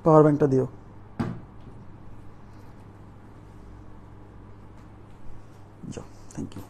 পাওয়ার ব্যাংকটা দিও। যাও, থ্যাংক ইউ।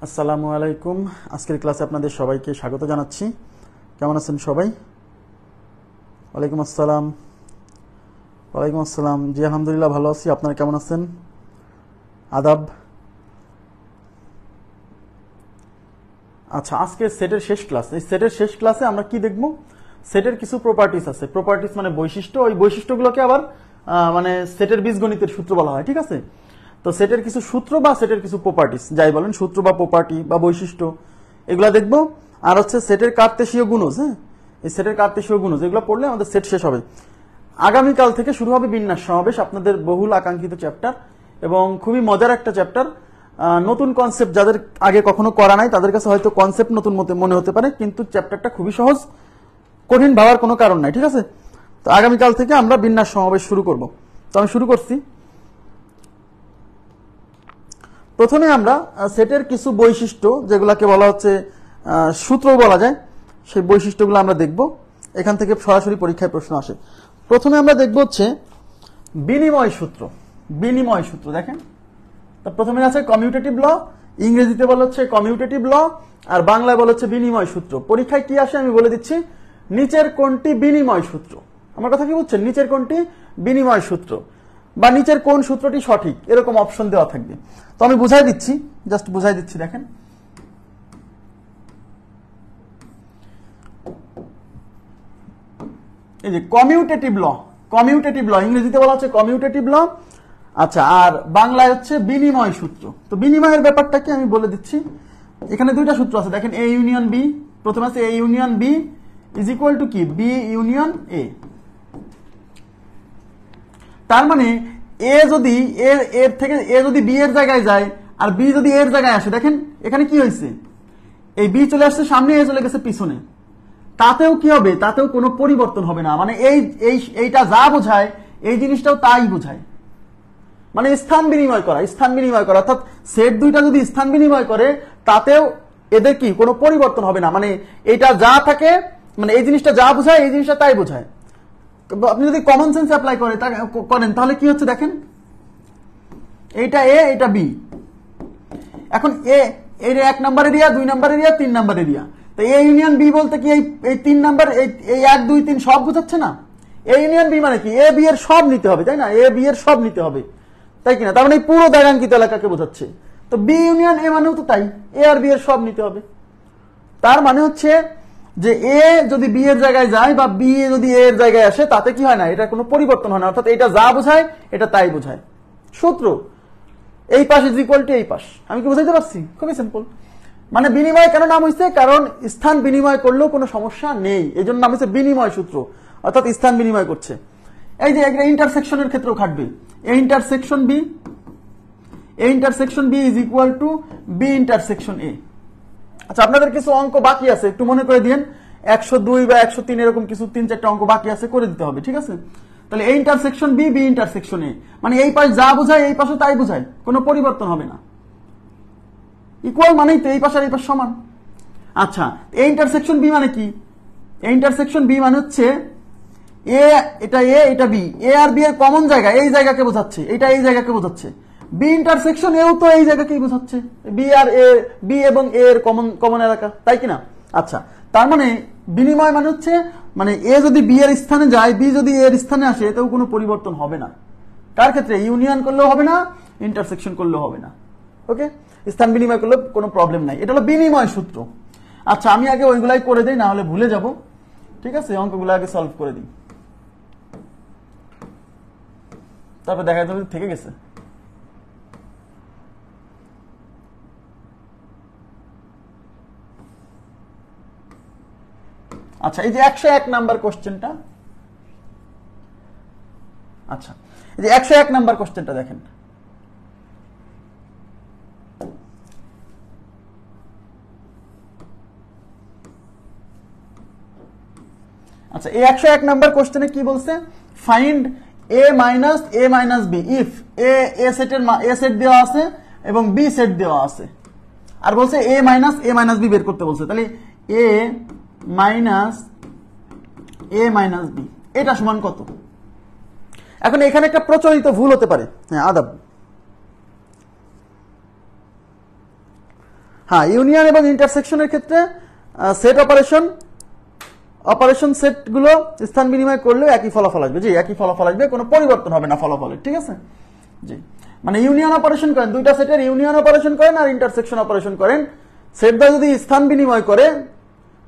আসসালামু আলাইকুম। আজকের ক্লাসে আপনাদের সবাইকে স্বাগত জানাচ্ছি। কেমন আছেন সবাই? ওয়ালাইকুম আসসালাম। ওয়ালাইকুম আসসালাম। জি আলহামদুলিল্লাহ ভালো আছি। আপনারা কেমন আছেন? আদাব। আচ্ছা, আজকে সেটের শেষ ক্লাস। এই সেটের শেষ ক্লাসে আমরা কি দেখব? সেটের কিছু প্রপার্টিস আছে। প্রপার্টিস মানে বৈশিষ্ট্য। ওই বৈশিষ্ট্যগুলোকে আবার মানে সেটের বীজগণিতের সূত্র বলা হয়, ঠিক আছে? তো সেটের কিছু সূত্র বা সেটের কিছু প্রপার্টিস, যাই বলেন, সূত্র বা প্রপার্টি বা বৈশিষ্ট্য, এগুলা দেখবো। আর হচ্ছে সেটের কার্তেশীয় গুণজ। হ্যাঁ, এই সেটের কার্তেশীয় গুণজ এগুলো পড়লে আমাদের সেট শেষ হবে। আগামীকাল থেকে শুরু হবে বিন্যাস সমাবেশ, আপনাদের বহুল আকাঙ্ক্ষিত চ্যাপ্টার এবং খুবই মজার একটা চ্যাপ্টার। নতুন কনসেপ্ট যাদের আগে কখনো করা নাই তাদের কাছে হয়তো কনসেপ্ট নতুন মনে হতে পারে, কিন্তু চ্যাপ্টারটা খুবই সহজ, কঠিন ভাবার কোনো কারণ নাই, ঠিক আছে? তো আগামীকাল থেকে আমরা বিন্যাস সমাবেশ শুরু করব। তো আমি শুরু করছি। প্রথমে আমরা সেটের কিছু বৈশিষ্ট্য, যেগুলোকে বলা হচ্ছে সূত্র বলা যায়, সেই বৈশিষ্ট্যগুলো আমরা দেখব। এখান থেকে সরাসরি পরীক্ষায় প্রশ্ন আসে। প্রথমে আমরা দেখব হচ্ছে বিনিময় সূত্র। বিনিময় সূত্র দেখেন, প্রথমে আছে কমিউটেটিভ ল, ইংরেজিতে বলা হচ্ছে কমিউটেটিভ ল, আর বাংলায় বলা হচ্ছে বিনিময় সূত্র। পরীক্ষায় কি আসে আমি বলে দিচ্ছি। নিচের কোনটি বিনিময় সূত্র? আমার কথা কি বুঝছেন? নিচের কোনটি বিনিময় সূত্র বা নিচের কোন সূত্রটি সঠিক, এরকম অপশন দেওয়া থাকবে। তো আমি বুঝাই দিচ্ছি, জাস্ট বুঝাই দিচ্ছি। দেখেন, এই যে কমিউটেটিভ ল, কমিউটেটিভ ল ইংরেজিতে বলা হচ্ছে কমিউটেটিভ ল। আচ্ছা, আর বাংলায় হচ্ছে বিনিময় সূত্র। তো বিনিময়ের ব্যাপারটা কি আমি বলে দিচ্ছি। এখানে দুইটা সূত্র আছে, দেখেন এ ইউনিয়ন বি। প্রথমে আছে A union B is equal to কি? B union A. তার মানে এ যদি এর থেকে এ যদি বি এর জায়গায় যায় আর বি যদি এর জায়গায় আসে, দেখেন এখানে কি হয়েছে, এই বি চলে আসছে সামনে, এ চলে গেছে পিছনে, তাতেও কি হবে? তাতেও কোনো পরিবর্তন হবে না। মানে এইটা যা বোঝায় এই জিনিসটাও তাই বোঝায়। মানে স্থান বিনিময় করা, স্থান বিনিময় করা, অর্থাৎ সেট দুইটা যদি স্থান বিনিময় করে তাতেও এদের কি কোনো পরিবর্তন হবে না। মানে এটা যা থাকে, মানে এই জিনিসটা যা বোঝায় এই জিনিসটা তাই বোঝায়। আপনি যদি কমন সেন্স অ্যাপ্লাই করেন তাহলে কি হচ্ছে দেখেন, এইটা এ, এটা বি। এখন এ এর 1 number area, 2 number area, 3 number area. তো এ ইউনিয়ন বি বলতে কি এই 3 নাম্বার, এই 1 2 3 সব বোঝাচ্ছে না? এ ইউনিয়ন বি মানে কি? এ বি এর সব নিতে হবে, তাই না? এ বি এর সব নিতে হবে, তাই কিনা? তার মানে এই পুরো দ্বারাঙ্কিত এলাকাকে বোঝাচ্ছে। তো বি ইউনিয়ন এ মানেও তো তাই, এ আর বি এর সব নিতে হবে। তার মানে হচ্ছে যে এ যদি বি এর জায়গায় যায় বা বি যদি এ এর জায়গায় আসে, তাতে কি হয় না, এটা কোনো পরিবর্তন হয় না। অর্থাৎ এটা যা বোঝায় এটা তাই বোঝায়। সূত্র এই পাশ ইজ ইকুয়াল টু এই পাশ। আমি কি বুঝাইতে পারছি? খুবই সিম্পল। মানে বিনিময় কেন নাম হয়েছে? কারণ স্থান বিনিময় করলেও কোনো সমস্যা নেই, এই জন্য নাম হয়েছে বিনিময় সূত্র, অর্থাৎ স্থান বিনিময় করছে। এই যে একটা ইন্টারসেকশনের ক্ষেত্রেও খাটবে। A intersection B, A intersection B is equal to B intersection A. আচ্ছা, আপনাদের কিছু অঙ্ক বাকি আছে, একটু মনে করে দিন। 102 বা 103 এরকম কিছু 3-4টা অঙ্ক বাকি আছে, করে দিতে হবে, ঠিক আছে? তাহলে A intersection B, B intersection A, মানে এই পাশ যা বোঝায় এই পাশে তাই বোঝায়, কোনো পরিবর্তন হবে না। ইকুয়াল মানেই তো এই পাশ আর এই পাশ সমান। আচ্ছা, এ ইন্টারসেকশন বি মানে কি? এ ইন্টারসেকশন বি মানে হচ্ছে এ, এটা এ, এটা বি, এ আর বি এর কমন জায়গা, এই জায়গাকে বোঝাচ্ছে, এটা এই জায়গাকে বোঝাচ্ছে। বি ইন্টারসেকশন এও তো এই জায়গাকেই বোঝাচ্ছে, বি আর এ, বি এবং এ এর কমন এলাকা, তাই কিনা? আচ্ছা, তার মানে বিনিময় মানে হচ্ছে, মানে এ যদি বি এর স্থানে যায়, বি যদি এর স্থানে আসে, এতেও কোনো পরিবর্তন হবে না। তার ক্ষেত্রে ইউনিয়ন করলেও হবে না, ইন্টারসেকশন করলেও হবে না। ওকে, স্থান বিনিময় করলে কোনো প্রবলেম নাই। এটা হলো বিনিময় সূত্র। আচ্ছা, আমি আগে ওইগুলাই করে দিই, না হলে ভুলে যাব, ঠিক আছে? অঙ্কগুলো আগে সলভ করে দিই, তারপর দেখা যাবে থেকে গেছে। আচ্ছা, এই যে 101 নাম্বার কোশ্চেনটা, আচ্ছা এই যে 101 নাম্বার কোশ্চেনটা দেখেন। আচ্ছা, এই 101 নাম্বার কোশ্চেনে কি বলছে? Find a minus a minus b if a সেটের a সেট দেওয়া আছে এবং b সেট দেওয়া আছে, আর বলছে a minus a minus b বের করতে বলছে। তাহলে a মাইনাস b এটা সমান কত? এখন এখানে একটা প্রচলিত ভুল হতে পারে। হ্যাঁ, আদাব। হ্যাঁ, ইউনিয়ন এবং ইন্টারসেকশনের ক্ষেত্রে সেট অপারেশন সেটগুলো স্থান বিনিময় করলেও একই ফলাফল আসবে। জি, একই ফলাফল আসবে, কোনো পরিবর্তন হবে না ফলাফলের, ঠিক আছে? জি, মানে ইউনিয়ন অপারেশন করেন, দুইটা সেটের ইউনিয়ন অপারেশন করেন আর ইন্টারসেকশন অপারেশন করেন, সেটটা যদি স্থান বিনিময় করে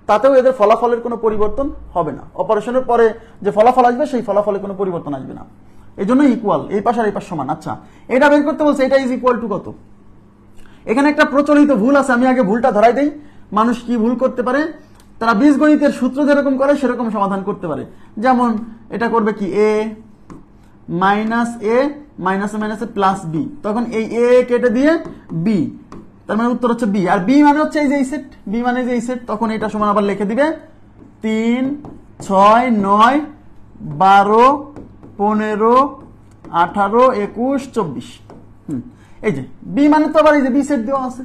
তাতেও এদের ফলাফলের কোনো পরিবর্তন হবে না। অপারেশনের পরে যে ফলাফল আসবে সেই ফলাফলে কোনো পরিবর্তন আসবে না, এই জন্য ইকুয়াল, এই পাশ আর এই পাশ সমান। আচ্ছা, এটা বের করতে বলছে, এটা ইজ ইকুয়াল টু কত? এখানে একটা প্রচলিত ভুল আছে, আমি আগে ভুলটা ধরাই দেই। মানুষ কি ভুল করতে পারে? তারা বীজগণিতের সূত্র যেরকম করে সেরকম সমাধান করতে পারে। যেমন এটা করবে কি, a মাইনাস a মাইনাসে মাইনাসে প্লাস b, তখন এই a কেটে দিয়ে b, তার মানে উত্তর হচ্ছে b। আর b মানে হচ্ছে এই যে এই সেট, b মানে যে এই সেট, তখন এটা সমান আবার লিখে দিবে 3 6 9 12 15 18 21 24। এই যে b মানে তো আবার এই যে b সেট দেওয়া আছে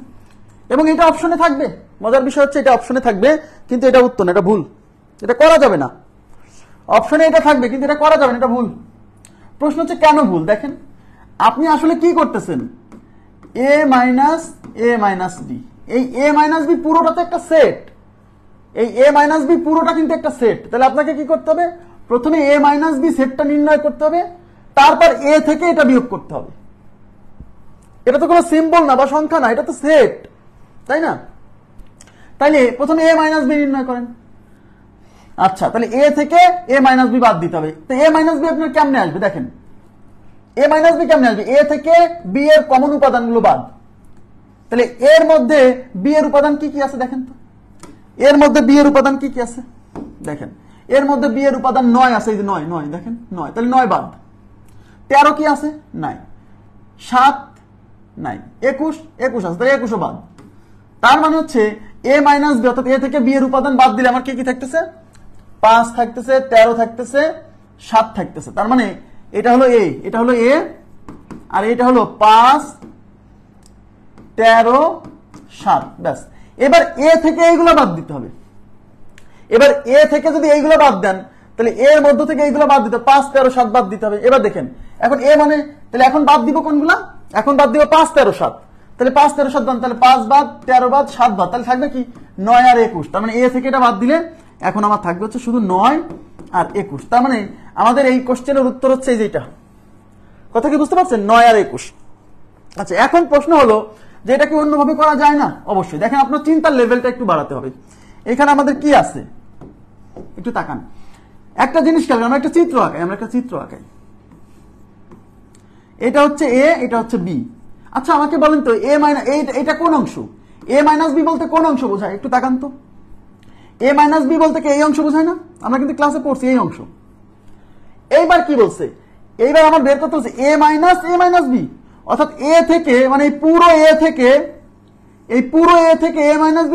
এবং এটা অপশনে থাকবে। মজার বিষয় হচ্ছে এটা অপশনে থাকবে, কিন্তু এটা উত্তর না, এটা ভুল, এটা করা যাবে না। অপশনে এটা থাকবে কিন্তু এটা করা যাবে না, এটা ভুল। প্রশ্ন হচ্ছে কেন ভুল? দেখেন, আপনি আসলে কি করতেছেন, a মাইনাস b, এই a মাইনাস b পুরোটা তো একটা সেট, এই a মাইনাস b পুরোটা কিন্তু একটা সেট। তাহলে আপনাকে কি করতে হবে? প্রথমে a মাইনাস b সেটটা নির্ণয় করতে হবে, তারপর a থেকে এটা বিয়োগ করতে হবে। এটা তো কোনো সিম্বল না বা সংখ্যা না, এটা তো সেট, তাই না? তাইলে প্রথমে a মাইনাস b নির্ণয় করেন। আচ্ছা, তাহলে a থেকে a মাইনাস b বাদ দিতে হবে। তো a মাইনাস b আপনার কেমনে আসবে? দেখেন, a মাইনাস b কেমনে আসবে? a থেকে b এর কমন উপাদানগুলো বাদ। তাহলে এর মধ্যে b এর উপাদান কি কি আছে দেখেন তো, এর মধ্যে b এর উপাদান কি কি আছে দেখেন। এর মধ্যে b এর উপাদান 9 আছে, এই যে 9 দেখেন 9, তাহলে 9 বাদ। 13 কি আছে? নাই। 7 নাই। 21 আছে, তাহলে 21 বাদ। তার মানে হচ্ছে a মাইনাস b, অর্থাৎ a থেকে b এর উপাদান বাদ দিলে আমার কি কি থাকতেছে? 5 থাকতেছে, 13 থাকতেছে, 7 থাকতেছে। তার মানে এটা হলো a, এটা হলো a, আর এটা হলো 5 13 7, ব্যাস। এবার a থেকে এইগুলো বাদ দিতে হবে। এবার a থেকে যদি এইগুলো বাদ দেন, তাহলে এর মধ্য থেকে এইগুলো বাদ দিতে 5 13 7 বাদ দিতে হবে। এবার দেখেন, এখন a মানে, তাহলে এখন বাদ দিব কোনগুলা? এখন বাদ দিব 5 13 7, তাহলে 5 13 7 বাদ, তাহলে 5 বাদ 13 বাদ 7 বাদ, তাহলে থাকবে কি 9 আর 21। তার মানে a থেকে এটা বাদ দিলে এখন আমার থাকবে হচ্ছে শুধু 9 আর 21। তার মানে আমাদের এই কোশ্চেনের উত্তর হচ্ছে এই যেটা। কথা কি বুঝতে পারছেন? 9 আর 21। আচ্ছা, এখন প্রশ্ন হলো যে এটা কি অন্যভাবে করা যায় না? অবশ্যই। দেখেন, আপনার চিন্তার লেভেলটা একটু বাড়াতে হবে। এখানে আমাদের কি আছে একটু তাকান। একটা জিনিস খেয়াল, আমরা একটা চিত্র আঁকাই, এটা হচ্ছে a, এটা হচ্ছে b। আচ্ছা, আমাকে বলেন তো a মাইনাস, এটা কোন অংশ? a মাইনাস b বলতে কোন অংশ বোঝায়? একটু তাকান তো। a মাইনাস b বলতে কি এই অংশ বোঝায় না? আমরা কিন্তু ক্লাসে পড়ছি এই অংশ। এইবার কি বলছে? এইবার আমার বের করতে হচ্ছে a মাইনাস b, অর্থাৎ a থেকে, মানে এই পুরো a থেকে a মাইনাস b,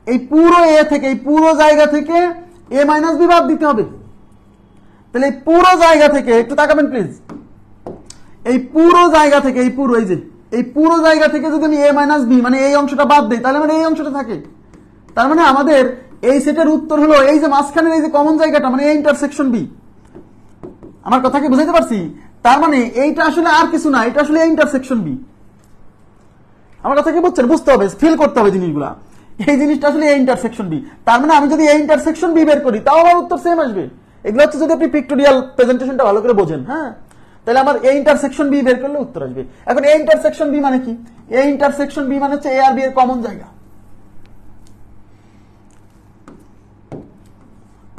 এই পুরো জায়গা থেকে a মাইনাস b বাদ দিতে হবে। তাহলে এই পুরো জায়গা থেকে একটু তাকাবেন প্লিজ, এই পুরো জায়গা থেকে, এই পুরো জায়গা থেকে যদি আমি a মাইনাস b মানে এই অংশটা বাদ দিই, তাহলে মানে এই অংশটা থাকে। তার মানে আমাদের এই সেটের উত্তর হলো এই যে মাঝখানের এই যে কমন জায়গাটা, মানে এই ইন্টারসেকশন b। আমার কথা কি বুঝাইতে পারছি? তার মানে এইটা আসলে আর কিছু না, এটা আসলে ইন্টারসেকশন b। আমার কথা কি বুঝছেন? বুঝতে হবে, ফিল করতে হবে জিনিসগুলা। এই জিনিসটা আসলে এই ইন্টারসেকশন b। তার মানে আমি যদি এই ইন্টারসেকশন b বের করি তাও আমার উত্তর সেম আসবে। এগুলো হচ্ছে যদি আপনি পিক্টোরিয়াল প্রেজেন্টেশনটা ভালো করে বোঝেন। হ্যাঁ, তাহলে আমার এই ইন্টারসেকশন b বের করলে উত্তর আসবে। এখন এই ইন্টারসেকশন b মানে কি? এই ইন্টারসেকশন b মানে হচ্ছে a আর b এর কমন জায়গা।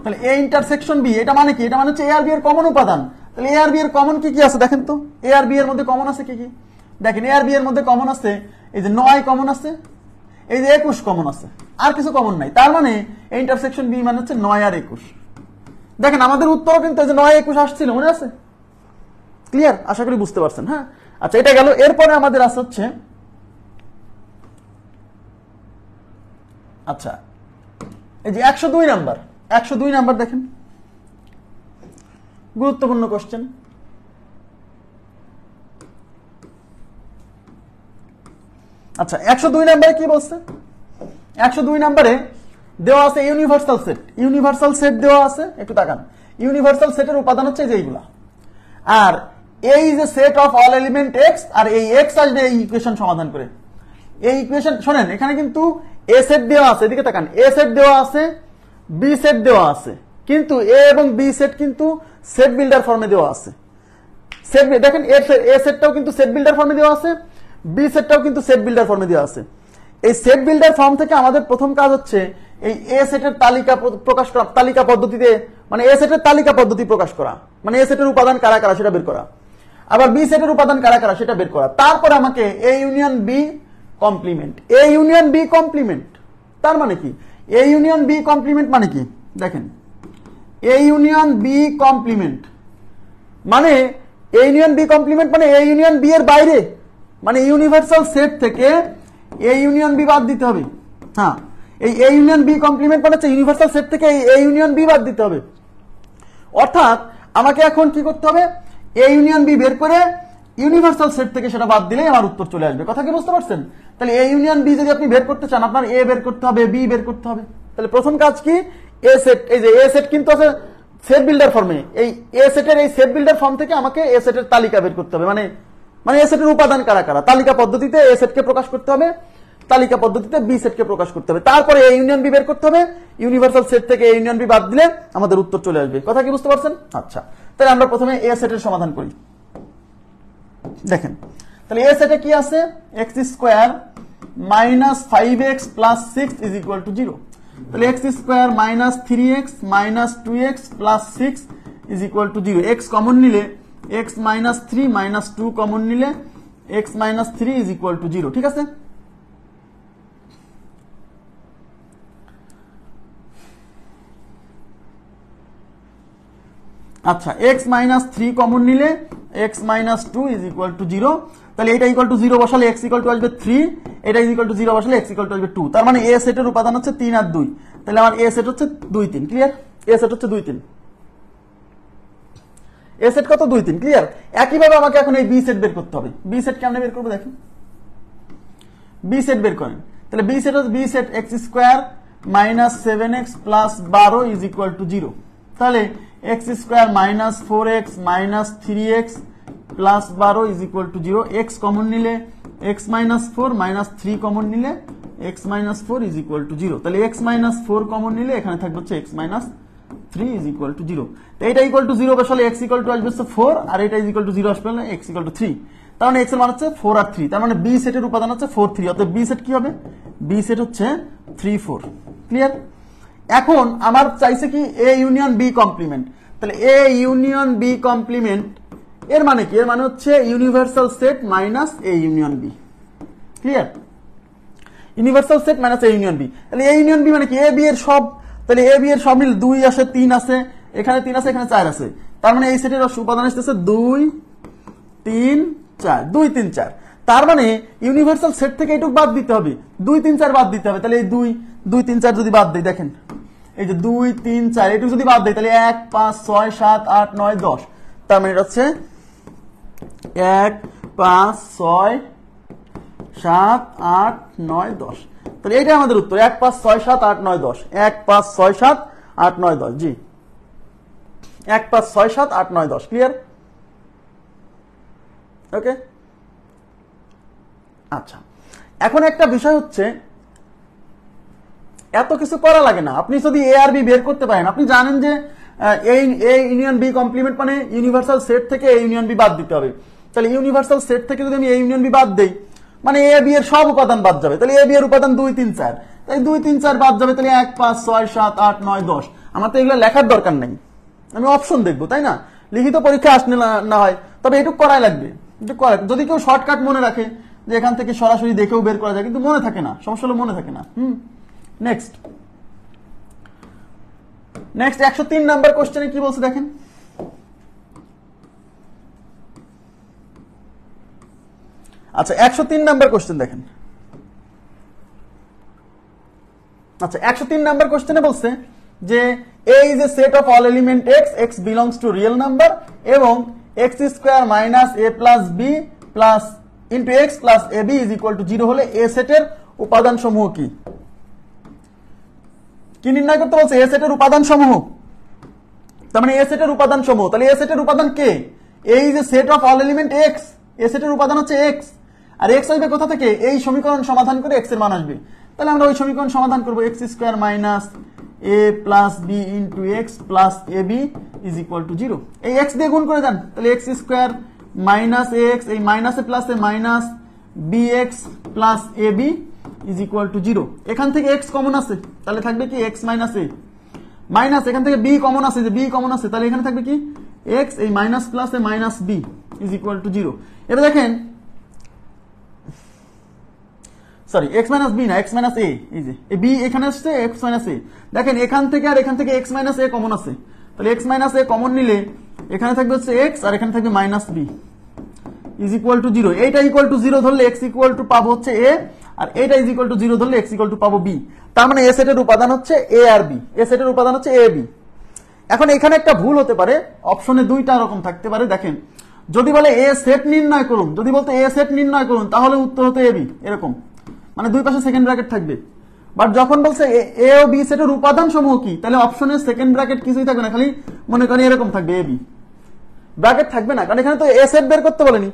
তাহলে এই ইন্টারসেকশন b এটা মানে কি? এটা মানে হচ্ছে a আর b এর কমন উপাদান। তাহলে a আর b এর কমন কি কি আছে দেখেন তো। a আর b এর মধ্যে কমন আছে কি কি দেখেন। a আর b এর মধ্যে কমন আছে এই যে 9 কমন আছে, এই যে 21 কমন আছে। আর কিছু কমন নাই। তার মানে ইন্টারসেকশন বি মানে হচ্ছে 9 আর 21। দেখেন আমাদের উত্তর কিন্তু 9 21 আসছিল, মনে আছে? ক্লিয়ার? আশা করি বুঝতে পারছেন। হ্যাঁ, আচ্ছা এটা গেল। এরপরে আমাদের আছে হচ্ছে, আচ্ছা এই যে 102 নাম্বার, 102 নাম্বার দেখেন, গুরুত্বপূর্ণ কোশ্চেন। আচ্ছা 102 নাম্বারে কি বলছে? 102 নাম্বারে দেওয়া আছে ইউনিভার্সাল সেট। ইউনিভার্সাল সেট দেওয়া আছে, একটু তাকান। ইউনিভার্সাল সেটের উপাদান হচ্ছে এইগুলা, আর এই যে set of all element X, আর এই এক্স আসবে এই ইকুয়েশন সমাধান করে। এই ইকুয়েশন শোনেন, এখানে কিন্তু এ সেট দেওয়া আছে, এদিকে তাকান, এ সেট দেওয়া আছে, বি সেট দেওয়া আছে, কিন্তু এ এবং বি সেট কিন্তু সেট বিল্ডার ফর্মে দেওয়া আছে। সেট দেখেন, এ সেটটাও কিন্তু সেট বিল্ডার ফর্মে দেওয়া আছে, বি সেটটাও কিন্তু সেট বিল্ডার ফর্মে দেওয়া আছে। এই সেট বিল্ডার ফর্ম থেকে আমাদের প্রথম কাজ হচ্ছে এই এ সেটের তালিকা প্রকাশ করা, তালিকা পদ্ধতিতে, মানে এ সেটের তালিকা পদ্ধতি প্রকাশ করা, মানে এ সেটের উপাদান কারা কারা সেটা বের করা, আবার বি সেটের উপাদান কারা কারা সেটা বের করা। তারপরে আমাকে A union B complement, A union B complement, তার মানে কি? এ ইউনিয়ন বি কমপ্লিমেন্ট মানে কি? দেখেন, এ ইউনিয়ন বি কমপ্লিমেন্ট মানে, এ ইউনিয়ন বি কমপ্লিমেন্ট মানে এ ইউনিয়ন বি এর বাইরে, মানে ইউনিভার্সাল সেট থেকে এ ইউনিয়ন বি বাদ দিতে হবে। হ্যাঁ, এই এ ইউনিয়ন বি কমপ্লিমেন্ট মানে হচ্ছে ইউনিভার্সাল সেট থেকে এ ইউনিয়ন বি বাদ দিতে হবে। অর্থাৎ আমাকে এখন কি করতে হবে? এ ইউনিয়ন বি বের করে ইউনিভার্সাল সেট থেকে সেটা বাদ দিলেই আমার উত্তর চলে আসবে। কথা কি বুঝতে পারছেন? তাহলে এ ইউনিয়ন বি যদি আপনি বের করতে চান, আপনার এ বের করতে হবে, বি বের করতে হবে। তাহলে প্রথম কাজ কি? এ সেট, এই যে এ সেট কিন্তু আছে সেট বিল্ডার ফর্মে, এই এ সেটের এই সেট বিল্ডার ফর্ম থেকে আমাকে এ সেটের তালিকা বের করতে হবে, মানে এ সেটের উপাদান কারা কারা, তালিকা পদ্ধতিতে এ সেটকে প্রকাশ করতে হবে, তালিকা পদ্ধতিতে বি সেটকে প্রকাশ করতে হবে। তারপরে এ ইউনিয়ন বি বের করতে হবে, ইউনিভার্সাল সেট থেকে এ ইউনিয়ন বি বাদ দিলে আমাদের উত্তর চলে আসবে। কথা কি বুঝতে পারছেন? আচ্ছা, তাহলে আমরা প্রথমে এ সেটের সমাধান করি। দেখেন, তাহলে এ সেটে কি আছে? X square minus 5x plus 6 is equal two 0। তাহলে x square minus 3x minus 2x plus 6 is equal two 0। X common নিলে x মাইনাস 3 মাইনাস 2 কমন নিলে x minus 3 is equal two 0। ঠিক আছে? আচ্ছা, x মাইনাস 3 কমন নিলে x minus 2 is equal two 0। তাহলে এটা equal to 0 বসালে x equal to আসবে 3, এটা ইজ ইকুয়াল টু 0 বসালে x ইকুয়াল টু আসবে 2। তার মানে a সেটের উপাদান হচ্ছে 3 আর 2। তাহলে আমার a সেট হচ্ছে 2 3। ক্লিয়ার? a সেট হচ্ছে 2 3। a সেট কত? 2 3। ক্লিয়ার? একইভাবে আমাকে এখন এই b সেট বের করতে হবে। b সেট কেমনে বের করব দেখেন, b সেট বের করেন। তাহলে b সেট হচ্ছে b set x square minus 7x plus 12 is equal two 0। তাহলে x square minus 4x minus 3x plus 12 is equal two 0। x common নিলে x মাইনাস 4 মাইনাস 3 কমন নিলে x minus 4 is equal two 0। তাহলে x minus 4 common নিলে এখানে থাকবে হচ্ছে x minus 3 is equal two 0। তো এটা ইকুয়াল টু 0 বসালে x ইকুয়াল টু আসবে 4, আর এটা ইজ ইকুয়াল টু 0 আসবে x ইকুয়াল টু 3। তার মানে x এর মান হচ্ছে 4 আর 3। তার মানে b সেটের উপাদান হচ্ছে 4 3। অতএব b সেট কি হবে? b সেট হচ্ছে 3 4। ক্লিয়ার? এখন আমার চাইছে কি a ইউনিয়ন b কমপ্লিমেন্ট। তাহলে a ইউনিয়ন b কমপ্লিমেন্ট এর মানে কি? এর মানে হচ্ছে universal set minus a union b। Clear? Universal set minus a union b। তাহলে a ইউনিয়ন b মানে কি? a b এর সব, তাহলে a b এর সব মিল 2 আসে, 3 আছে, এখানে 3 আছে, এখানে 4 আছে। তার মানে এই সেটের উপাদান আসছে 2 3 4, 2 3 4। তার মানে ইউনিভার্সাল সেট থেকে এটুকু বাদ দিতে হবে, 2 3 4 বাদ দিতে হবে। তাহলে এই 2 3 4 যদি বাদ দেই, দেখেন এই যে 2 3 4 এটুকু যদি বাদ দেই, তাহলে 1 5 6 7 8 9 10। তার মানে এটা হচ্ছে 1 5 6 7 8 9 10। তাহলে এইটা আমাদের উত্তর, 1 5 6 7 8 9 10। 1 5 6 7 8 9 10। জি, 1 5 6 7 8 9 10। ক্লিয়ার? ওকে, আচ্ছা এখন একটা বিষয় হচ্ছে, এত কিছু করা লাগে না। আপনি যদি এ আর বি বের করতে পারেন, আপনি জানেন যে এ ইউনিয়ন বি কমপ্লিমেন্ট মানে ইউনিভার্সাল সেট থেকে এ ইউনিয়ন বি বাদ দিতে হবে। তাহলে ইউনিভার্সাল সেট থেকে যদি আমি এ ইউনিয়ন বি বাদ দেই, মানে এ বি এর সব উপাদান বাদ যাবে। তাহলে এ বি এর উপাদান 2 3 4, তাই 2 3 4 বাদ যাবে। তাহলে 1 5 6 7 8 9 10। আমার তো এগুলো লেখার দরকার নেই, আমি অপশন দেখবো, তাই না? লিখিত পরীক্ষা আসলে না হয়, তবে এটুকু করাই লাগবে। যদি কেউ শর্টকাট মনে রাখে যে এখান থেকে সরাসরি দেখেও বের করা যায়, কিন্তু মনে থাকে না, সমস্যা হলো মনে থাকে না। নেক্সট 103 নাম্বার কোশ্চেনে কি বলছে দেখেন। আচ্ছা 103 নাম্বার কোশ্চেন দেখেন। আচ্ছা 103 নাম্বার কোশ্চেনে বলছে যে A is a set of all element x belongs to real number এবং x square minus a plus b plus into x plus ab is equal to 0 হলে A সেটের উপাদান সমূহ কি নির্ণয় করতে বলছে? A সেটের উপাদান সমূহ, তার মানে A সেটের উপাদান সমূহ, তাহলে A সেটের উপাদান কে? A is a set of all element x, A সেটের উপাদান হচ্ছে x, আর x আসবে কোথা থেকে? এই সমীকরণ সমাধান করে x এর মান আসবে, তাহলে আমরা ওই সমীকরণ সমাধান করব x square minus a plus b into x plus ab is equal two 0। এই x দিয়ে গুণ করে দেন, তাহলে x স্কয়ার মাইনাস ax, এই মাইনাসে প্লাসে minus bx plus ab is equal two 0। এখান থেকে x কমন আছে, তাহলে থাকবে কি x মাইনাস a, মাইনাস এখান থেকে b কমন আছে, যে b কমন আছে, তাহলে এখানে থাকবে কি x, এই মাইনাস প্লাসে minus b is equal two 0। এবার দেখেন, সরি x মাইনাস b না, x মাইনাস a, এই যে এই b এখানে আসছে x মাইনাস a, দেখেন এখান থেকে আর এখান থেকে x মাইনাস a কমন আছে, তাহলে x মাইনাস a কমন নিলে এখানে থাকবে হচ্ছে x আর এখানে থাকবে minus b is equal two 0। এইটা ইকুয়াল টু 0 ধরলে x ইকুয়াল টু পাবো হচ্ছে a, আর এইটা ইজ ইকুয়াল টু 0 ধরলে x ইকুয়াল টু পাবো b, তার মানে A সেটের উপাদান হচ্ছে a আর b, A সেটের উপাদান হচ্ছে a b। এখন এখানে একটা ভুল হতে পারে, অপশনে দুইটা রকম থাকতে পারে। দেখেন যদি বলে a সেট নির্ণয় করুন, যদি বলতে a সেট নির্ণয় করুন, তাহলে উত্তর হতে a b, এরকম মানে দুই পাশে সেকেন্ড ব্র্যাকেট থাকবে। বাট যখন বলছে এ ও বি সেটের উপাদান সমূহ কি, তাহলে অপশনের সেকেন্ড ব্র্যাকেট কিছুই থাকবে না, খালি মনে করেন এরকম থাকবে, এ বি, ব্র্যাকেট থাকবে না, কারণ এখানে তো এ সেট বের করতে বলেনি,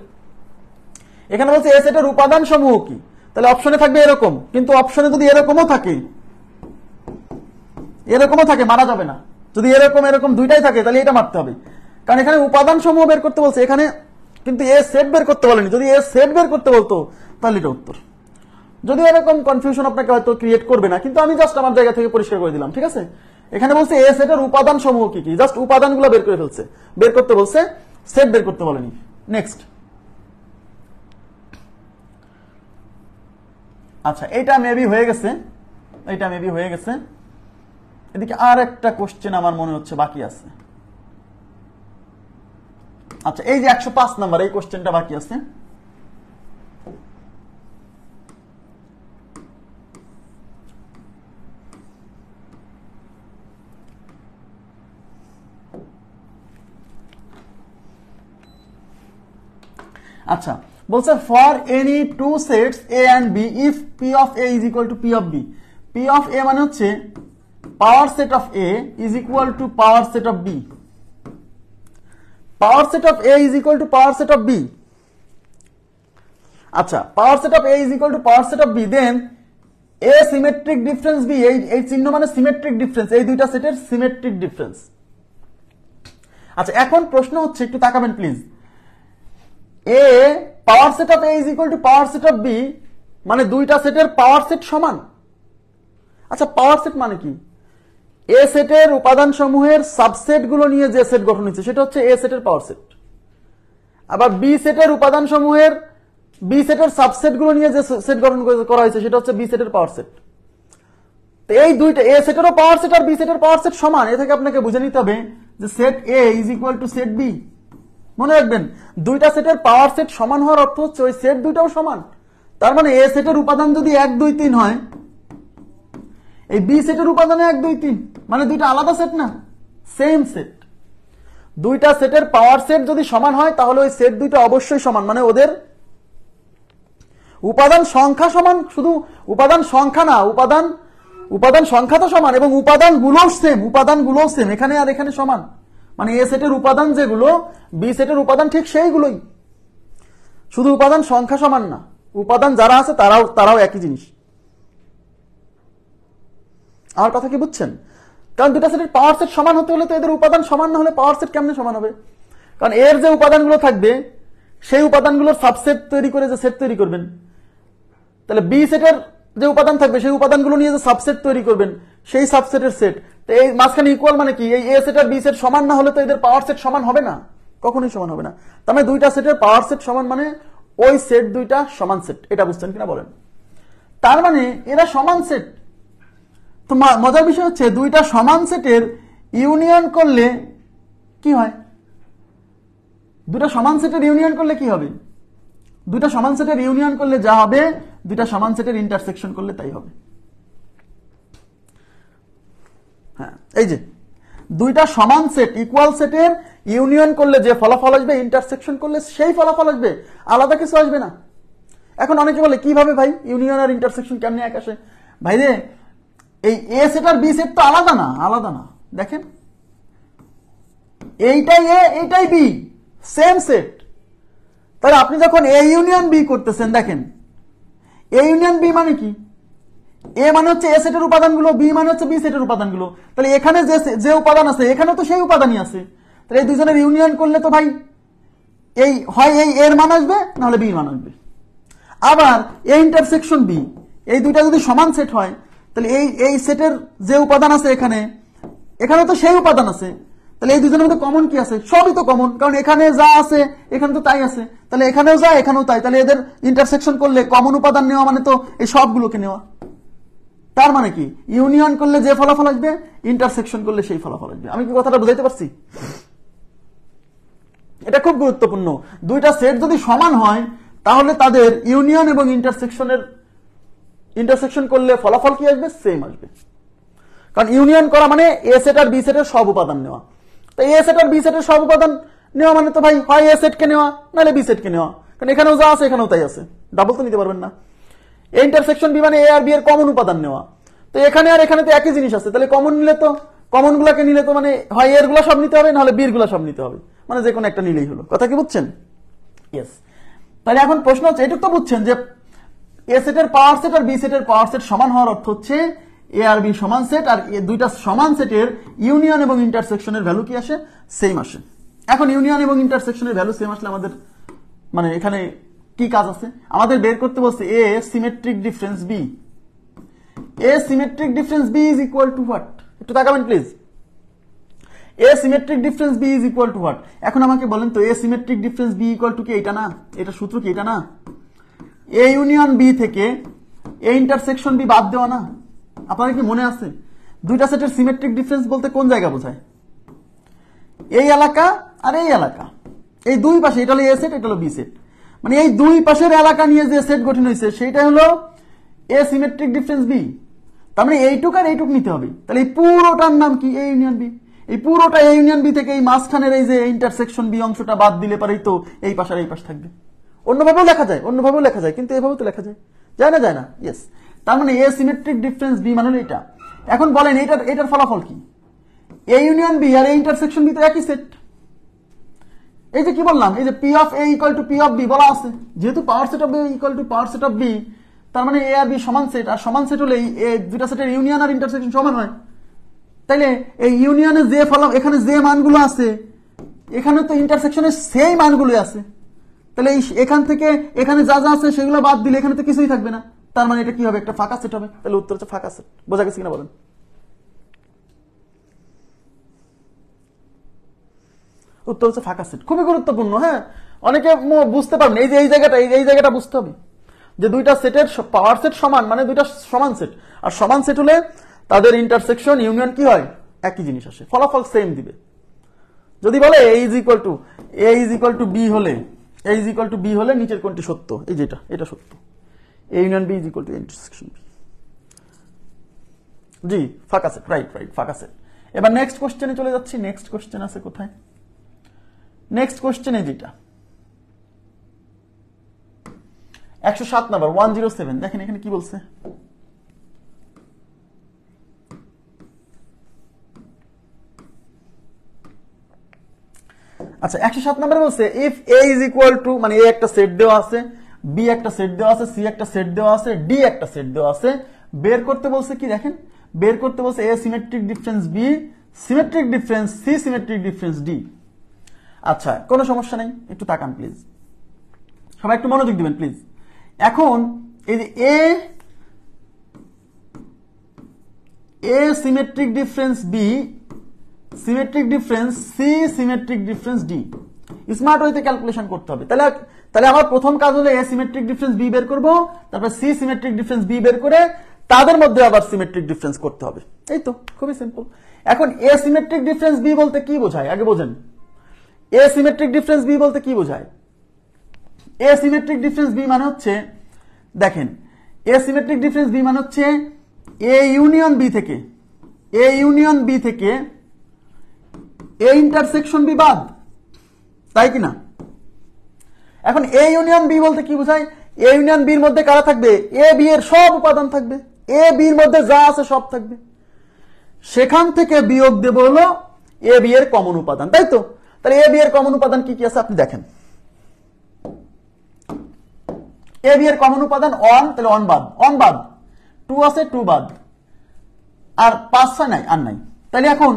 এখানে বলছে এ সেটের উপাদান সমূহ কি, তাহলে অপশনে থাকবে এরকম। কিন্তু অপশনে যদি এরকমও থাকে, মারা যাবে না। যদি এরকম এরকম দুইটাই থাকে, তাহলে এটা মারতে হবে, কারণ এখানে উপাদান সমূহ বের করতে বলছে, এখানে কিন্তু এ সেট বের করতে বলেনি। যদি এ সেট বের করতে বলতো, তাহলে এটা উত্তর। যদি এরকম কনফিউশন আপনাকে হয়তো ক্রিয়েট করবে না, কিন্তু আমি জাস্ট আমার জায়গা থেকে পরিষ্কার করে দিলাম, ঠিক আছে? এখানে বলছে এ সেটের উপাদান সমূহ কি কি, জাস্ট উপাদানগুলো বের করে ফেলছে, বের করতে বলছে, সেট বের করতে বলেনি। নেক্সট, আচ্ছা এটা মেবি হয়ে গেছে, এদিকে আর একটা কোশ্চেন আমার মনে হচ্ছে বাকি আছে। আচ্ছা এই যে 105 নাম্বার, এই কোশ্চেনটা বাকি আছে। আচ্ছা বলছে for any two sets A and B if P of A is equal to P of B, P of A মানে হচ্ছে power set of A is equal to power set of B, power set of A is equal to power set of B. আচ্ছা power set of A is equal to power set of B, then A symmetric difference B, এই চিহ্ন মানে symmetric difference, এই দুইটা সেটের symmetric difference. আচ্ছা এখন প্রশ্ন হচ্ছে, একটু তাকাবেন please, A power set of A is equal to power set of B মানে দুইটা সেটের পাওয়ার সেট সমান। আচ্ছা পাওয়ার সেট মানে কি? এ সেটের উপাদান সমূহের সাবসেট গুলো নিয়ে যে সেট গঠন হচ্ছে সেটা হচ্ছে এ সেটের পাওয়ার সেট, আবার বি সেটের উপাদান সমূহের বি সেটের সাবসেট গুলো নিয়ে যে সেট গঠন করা হয়েছে সেটা হচ্ছে বি সেটের পাওয়ার সেট। তো এই দুইটা এ সেটেরও পাওয়ার সেট আর বি সেটের পাওয়ার সেট সমান, এ থেকে আপনাকে বুঝে নিতে হবে যে set A is equal to set B. মনে রাখবেন দুইটা সেটের পাওয়ার সেট সমান হওয়ার অর্থ হচ্ছে ওই সেট দুইটাও সমান, তার মানে এ সেটের উপাদান যদি 1 2 3 হয়, এই বি সেটের উপাদানে 1 2 3 মানে দুইটা আলাদা সেট না, সেম সেট। দুইটা সেটের পাওয়ার সেট যদি সমান হয় তাহলে ওই সেট দুইটা অবশ্যই সমান, মানে ওদের উপাদান সংখ্যা সমান, শুধু উপাদান সংখ্যা না, উপাদান সংখ্যা তো সমান এবং উপাদানগুলোও সেম, এখানে আর এখানে সমান, মানে এ সেটের উপাদান যেগুলো বি সেটের উপাদান ঠিক সেইগুলোই, শুধু উপাদান সংখ্যা সমান না, উপাদান যারা আছে তারাও একই জিনিস। আমার কথা কি বুঝছেন? কারণ দুটা সেটের পাওয়ার সেট সমান হতে হলে তো এদের উপাদান সমান না হলে পাওয়ার সেট কেমনে সমান হবে? কারণ এর যে উপাদানগুলো থাকবে সেই উপাদানগুলোর সাবসেট তৈরি করে যে সেট তৈরি করবেন, তাহলে বি সেটের যে উপাদান থাকবে সেই উপাদানগুলো নিয়ে যে সাবসেট তৈরি করবেন সেই সাবসেটের সেট, তো এই মাঝখানে ইকুয়াল মানে কি, এই এ সেট আর বি সেট সমান না হলে তো এদের পাওয়ার সেট সমান হবে না, কখনোই সমান হবে না। তার মানে দুইটা সেটের পাওয়ার সেট সমান মানে ওই সেট দুইটা সমান সেট, এটা বুঝছেন কিনা বলেন? তার মানে এরা সমান সেট, তো মজার বিষয় হচ্ছে দুইটা সমান সেটের ইউনিয়ন করলে কি হয়? দুটা সমান সেটের ইউনিয়ন করলে কি হবে? দুইটা সমান সেটের ইউনিয়ন করলে যা হবে, দুইটা সমান সেটের ইন্টারসেকশন করলে তাই হবে। হ্যাঁ, এই যে দুইটা সমান সেট ইকুয়াল সেটের ইউনিয়ন করলে যে ফলাফল আসবে, ইন্টারসেকশন করলে সেই ফলাফল আসবে, আলাদা কিছু আসবে না। এখন অনেকে বলে কিভাবে ভাই ইউনিয়ন আর ইন্টারসেকশন কেমনে এক আসে? ভাই রে, এই এ সেট আর বি সেট তো আলাদা না, আলাদা না। দেখেন এইটাই এ, এইটাই বি, সেম সেট। তাহলে আপনি যখন এ ইউনিয়ন বি করতেছেন, দেখেন এ ইউনিয়ন বি মানে কি? এ মানে হচ্ছে এ সেটের উপাদানগুলো, বি মানে হচ্ছে বি সেটের উপাদানগুলো। তাহলে এখানে যে উপাদান আছে এখানে তো সেই উপাদানই আছে। তাহলে এই দুজনের ইউনিয়ন করলে তো ভাই এই হয় এই এর মান আসবে, নাহলে বি মান আসবে। আবার এ ইন্টারসেকশন বি, এই দুইটা যদি সমান সেট হয়, তাহলে এই সেটের যে উপাদান আছে এখানে, এখানে তো সেই উপাদান আছে। তাহলে এই দুজনের মধ্যে কমন কি আছে? সবই তো কমন, কারণ এখানে যা আছে এখানে তো তাই আছে। তাহলে এখানেও যা এখানেও তাই। তাহলে এদের ইন্টারসেকশন করলে কমন উপাদান নেওয়া মানে তো এই সবগুলোকে নেওয়া। তার মানে কি ইউনিয়ন করলে যে ফলাফল আসবে, ইন্টারসেকশন করলে সেই ফলাফল আসবে। আমি কি কথাটা বুঝাইতে পারছি? এটা খুব গুরুত্বপূর্ণ। দুইটা সেট যদি সমান হয় তাহলে তাদের ইউনিয়ন এবং ইন্টারসেকশন করলে ফলাফল কি আসবে? সেম আসবে। কারণ ইউনিয়ন করা মানে এ সেট আর বি সেটের সব উপাদান নেওয়া। তো এ সেট আর বি সেটের সব উপাদান নেওয়া মানে তো ভাই হয় এ সেটকে নেওয়া, নাহলে বি সেটকে নেওয়া। কারণ এখানেও যা আছে এখানেও তাই আছে, ডাবল তো নিতে পারবেন না। এ ইন্টারসেকশন বি মানে এ আর বি এর কমন উপাদান নেওয়া। তো এখানে আর এখানে তো একই জিনিস আছে, তাহলে কমন নিলে তো, কমন গুলাকে নিলে তো মানে হয় এর গুলা সব নিতে হবে, নাহলে বির গুলা সব নিতে হবে। মানে যে কোনো একটা নিলেই হলো। কথা কি বুঝছেন? ইয়েস। তাহলে এখন প্রশ্ন হচ্ছে, এটুকু তো বুঝছেন যে এ সেটের পাওয়ার সেট আর বি সেটের পাওয়ার সেট সমান হওয়ার অর্থ হচ্ছে এ আর বি সমান সেট, আর দুইটা সমান সেটের ইউনিয়ন এবং ইন্টারসেকশনের ভ্যালু কি আসে? সেম আসে। এখন ইউনিয়ন এবং ইন্টারসেকশনের ভ্যালু সেম আসলে আমাদের মানে এখানে কি কাজ আছে? আমাদের বের করতে বলছে A symmetric difference B. A symmetric difference B is equal to what? একটু তাকাবেন please. A symmetric difference B is equal to what? এখন আমাকে বলেন তো A symmetric difference B equal to কি এটা না? এটা সূত্র কি এটা না? এ ইউনিয়ন বি থেকে এ ইন্টারসেকশন বি বাদ দেওয়া না? আপনার কি মনে আছে দুইটা সেটের সিমেট্রিক ডিফারেন্স বলতে কোন জায়গা বোঝায়? এই এলাকা আর এই এলাকা, এই দুই পাশে, এটা হলো এ সেট, এটা হলো বি সেট। মানে এই দুই পাশের এলাকা নিয়ে যে সেট গঠন হয়েছে সেটা হলো এ সিমেট্রিক ডিফারেন্স বি। তার মানে এইটুক আর এইটুক নিতে হবে। তাহলে এই পুরোটার নাম কি? A union B. এই পুরোটা এ ইউনিয়ন বি থেকে এই মাঝখানের এই যে ইন্টারসেকশন বি অংশটা বাদ দিলে পারেই তো এই পাশ আর এই পাশ থাকবে। অন্যভাবেও লেখা যায়, অন্যভাবেও লেখা যায়, কিন্তু এভাবেও তো লেখা যায়, যায় না? যায় না? ইয়েস। তার মানে এ সিমেট্রিক ডিফারেন্স বি মানে এটা। এখন বলেন এটার ফলাফল কি? এ ইউনিয়ন বি আর এ ইন্টারসেকশন বি তো একই সেট। এই যে কি বললাম, এই যে P of A equal to P of B বলা আছে, যেহেতু power set of A equal to power set of B, তার মানে এ আর বি সমান সেট, আর সমান সেট হলে এই দুইটা সেটের ইউনিয়ন আর ইন্টারসেকশন সমান হয়। তাইলে এই ইউনিয়নে যে ফলাফল, এখানে যে মানগুলো আছে এখানে তো ইন্টারসেকশনের সেই মানগুলো আছে। তাহলে এখান থেকে এখানে যা যা আছে সেগুলো বাদ দিলে এখানে তো কিছুই থাকবে না। তার মানে এটা কি হবে? একটা ফাঁকা সেট হবে। তাহলে উত্তর হচ্ছে ফাঁকা সেট। বোঝা গেছে কিনা বলেন? উত্তর হচ্ছে ফাঁকা সেট। খুবই গুরুত্বপূর্ণ। হ্যাঁ, অনেকে বুঝতে পারবেন এই যে এই জায়গাটা বুঝতে হবে যে দুইটা সেটের পাওয়ার সেট সমান মানে দুইটা সমান সেট, আর সমান সেট হলে তাদের ইন্টারসেকশন ইউনিয়ন কি হয়? একই জিনিস আসে, ফলাফল সেম দিবে। যদি বলে A is equal to B হলে, A is equal to B হলে নিচের কোনটি সত্য? এই যেটা, এটা সত্য। A union B is equal to intersection B. জি, ফাঁকা সেট। রাইট, ফাঁকা সেট। এবার নেক্সট কোশ্চেনে চলে যাচ্ছি। নেক্সট কোশ্চেন আছে কোথায়? নেক্সট কোশ্চেনে যেটা 107 নাম্বার 107, দেখেন এখানে কি বলছে। আচ্ছা, 107 নাম্বার বলছে if A is equal two, মানে এ একটা সেট দেওয়া আছে, বি একটা সেট দেওয়া আছে, সি একটা সেট দেওয়া আছে, ডি একটা সেট দেওয়া আছে, বের করতে বলছে কি? দেখেন বের করতে বলছে A symmetric difference B, symmetric difference C, symmetric difference D. আচ্ছা, কোনো সমস্যা নেই, একটু তাকান প্লিজ, সবাই একটু মনোযোগ দিবেন প্লিজ। এখন এই যে A symmetric difference B, symmetric difference C, symmetric difference D smart ওয়েতে ক্যালকুলেশন করতে হবে। তাহলে আমার প্রথম কাজ হলো এ সিমেট্রিক ডিফারেন্স বি বের করব, তারপর সি সিমেট্রিক ডিফারেন্স বি বের করে তাদের মধ্যে আবার সিমেট্রিক ডিফারেন্স করতে হবে। এই তো, খুবই সিম্পল। এখন এসিমেট্রিক ডিফারেন্স বি বলতে কি বোঝায় আগে বোঝেন। এসিমেট্রিক ডিফারেন্স বি বলতে কি বোঝায়? এসিমেট্রিক ডিফারেন্স বি মানে হচ্ছে, দেখেন, এসিমেট্রিক ডিফারেন্স বি মানে হচ্ছে এ ইউনিয়ন বি থেকে, এ ইউনিয়ন বি থেকে এ ইন্টারসেকশন বি বাদ, তাই কিনা? এখন এ ইউনিয়ন বি বলতে কি বোঝায়? এ ইউনিয়ন বির মধ্যে কারা থাকবে? এ বি এর সব উপাদান থাকবে, এ বির মধ্যে যা আছে সব থাকবে, সেখান থেকে বিয়োগ দেব হলো এ বি এর কমন উপাদান, তাই তো? তাহলে এ বি এর কমন উপাদান কি কি আছে আপনি দেখেন। এ বি এর কমন উপাদান 1, তাহলে 1 বাদ, 1 বাদ, 2 আছে 2 বাদ, আর 5 6 নাই, আর নাই। তাহলে এখন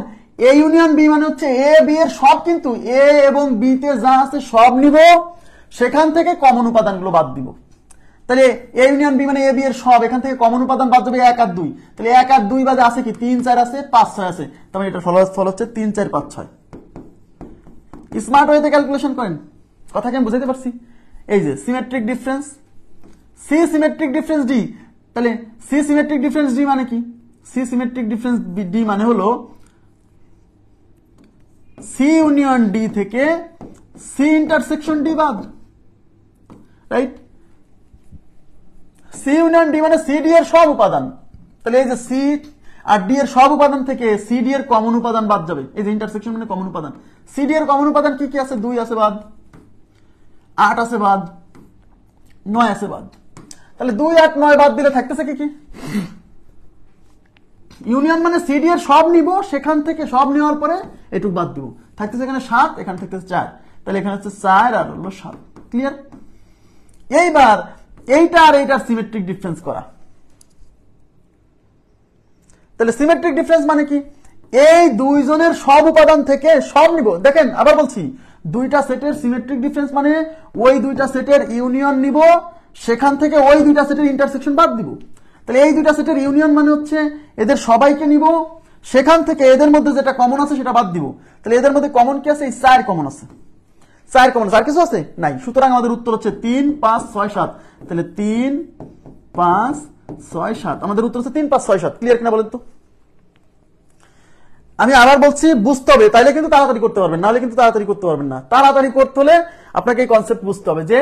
এ ইউনিয়ন বি মানে হচ্ছে এ বি এর সব, কিন্তু এ এবং বি তে যা আছে সব নিব, সেখান থেকে কমন উপাদানগুলো বাদ দিব। তাহলে এ ইউনিয়ন বি মানে এ বি এর সব, এখান থেকে কমন উপাদান বাদ যাবে 1 আর 2, তাহলে 1 আর 2 বাদে আছে কি 3 4 আছে 5 6 আছে, তাহলে এটা ফল হচ্ছে 3 4 5 6। স্মার্ট ওয়েতে ক্যালকুলেশন করেন, কথা কি আমি বুঝাইতে পারছি? এই যে symmetric difference, C symmetric difference D, তাহলে সি সিমেট্রিক ডিফারেন্স ডি মানে কি? সি সিমেট্রিক ডিফারেন্স ডি মানে হলো সি ইউনিয়ন ডি থেকে সি ইন্টারসেকশন ডি বাদ, রাইট? সি ইউনিয়ন ডি মানে সি ডি এর সব উপাদান, তাহলে এই যে সি আর ডি এর সব উপাদান থেকে সি ডি এর কমন উপাদান বাদ যাবে, এই যে ইন্টারসেকশন মানে কমন উপাদান। সি ডি এর কমন উপাদান কি কি আছে? 2 আছে বাদ, 8 আছে বাদ, 9 আছে বাদ। তাহলে 2 8 9 বাদ দিলে থাকতেছে কি কি? ইউনিয়ন মানে সি ডি এর সব নিব, সেখান থেকে সব নেওয়ার পরে এটুকু বাদ দিব, থাকতেছে এখানে 7, এখানে থাকতেছে 4, তাহলে এখানে হচ্ছে 4 আর হলো 7। ক্লিয়ার? এইবার এইটা আর এইটার সিমেট্রিক ডিফারেন্স করা। তাহলে সিমেট্রিক ডিফারেন্স মানে কি? এই দুইজনের সব উপাদান থেকে সব নিব। দেখেন আবার বলছি, দুইটা সেটের সিমেট্রিক ডিফারেন্স মানে ওই দুইটা সেটের ইউনিয়ন নিব, সেখান থেকে ওই দুইটা সেটের ইন্টারসেকশন বাদ দিব। তাহলে এই দুইটা সেটের ইউনিয়ন মানে হচ্ছে এদের সবাইকে নিব, সেখান থেকে এদের মধ্যে যেটা কমন আছে সেটা বাদ দিব। তাহলে এদের মধ্যে কমন কি আছে? এই 4 কমন আছে, 4 কমন আছে, আর কিছু আছে? নাই। সুতরাং আমাদের উত্তর হচ্ছে 3 5 6 7। তাহলে 3 5 6 7, আমাদের উত্তর হচ্ছে 3 5 6 7। ক্লিয়ার কিনা বলেন তো? আমি আবার বলছি, বুঝতে হবে, তাইলে কিন্তু তাড়াতাড়ি করতে পারবেন, নাহলে কিন্তু তাড়াতাড়ি করতে পারবেন না। তাড়াতাড়ি করতে হলে আপনাকে এই কনসেপ্ট বুঝতে হবে যে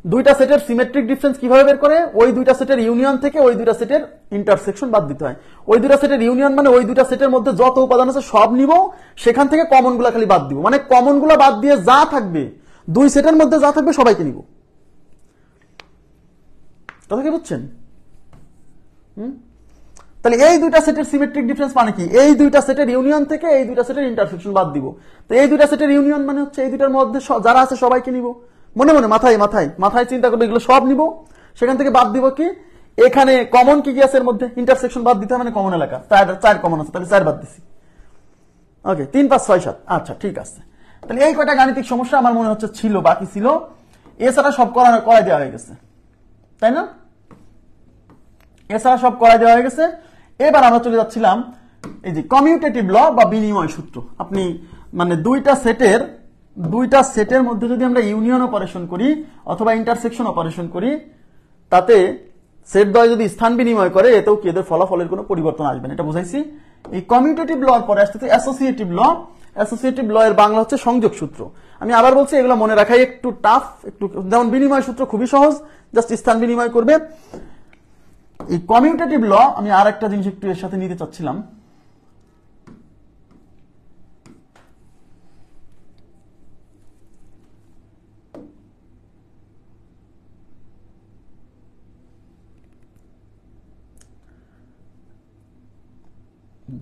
দুইটা সেটের সিমেট্রিক ডিফারেন্স কিভাবে বের করে, ওই দুইটা সেটের ইউনিয়ন থেকে ওই দুইটা সেটের ইন্টারসেকশন বাদ দিতে হয়। ওই দুইটা সেটের ইউনিয়ন মানে ওই দুইটা সেটের মধ্যে যত উপাদান আছে সব নিব, সেখান থেকে কমন গুলা খালি বাদ দিব, মানে কমন গুলা বাদ দিয়ে যা থাকবে, দুই সেটের মধ্যে যা থাকবে সবাইকে নিব। কথা কি বুঝছেন? তাহলে এই দুইটা সেটের সিমেট্রিক ডিফারেন্স মানে কি? এই দুইটা সেটের ইউনিয়ন থেকে এই দুইটা সেটের ইন্টারসেকশন বাদ দিব। তো এই দুইটা সেটের ইউনিয়ন মানে হচ্ছে এই দুইটার মধ্যে যারা আছে সবাইকে নিব, মনে মনে মাথায় মাথায় মাথায় চিন্তা করবে, এগুলো সব নিব, সেখান থেকে বাদ দিব কি? এখানে কমন কি কি আছে এর মধ্যে? ইন্টারসেকশন বাদ দিতে হবে, মানে কমন এলাকা 4 কমন আছে, তাহলে 4 বাদ দিছি। ওকে, 3 5 6 7। আচ্ছা ঠিক আছে। তাহলে এই কয়টা গাণিতিক সমস্যা আমার মনে হচ্ছে ছিল, বাকি ছিল, এছাড়া সব করাই দেওয়া হয়ে গেছে, তাই না? এছাড়া সব করাই দেওয়া হয়ে গেছে। এবার আমরা চলে যাচ্ছিলাম এই যে কমিউটেটিভ ল বা বিনিময় সূত্র। আপনি মানে দুইটা সেটের মধ্যে যদি আমরা ইউনিয়ন অপারেশন করি অথবা ইন্টারসেকশন অপারেশন করি, তাতে সেট দ্বয় যদি স্থান বিনিময় করে, এতেও কি এদের ফলাফলের কোনো পরিবর্তন আসবে না, এটা বুঝাইছি। এই কমিউটেটিভ ল পরে আসতেছে অ্যাসোসিয়েটিভ ল। অ্যাসোসিয়েটিভ ল এর বাংলা হচ্ছে সংযোগ সূত্র। আমি আবার বলছি, এগুলো মনে রাখাই একটু টাফ, একটু, যেমন বিনিময় সূত্র খুবই সহজ, জাস্ট স্থান বিনিময় করবে। এই কমিউটেটিভ ল আমি আর একটা জিনিস একটু এর সাথে নিতে চাচ্ছিলাম।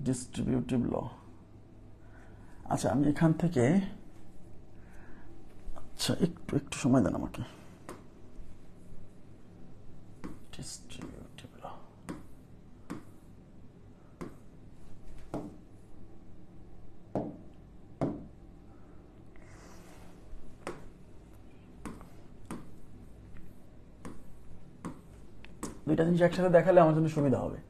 ডিস্ট্রিবিউটিভ ল। আচ্ছা আমি এখান থেকে, আচ্ছা একটু সময় দেন আমাকে। ডিস্ট্রিবিউটিভ ল, দুইটা জিনিস একসাথে দেখালে আমার জন্য সুবিধা হবে।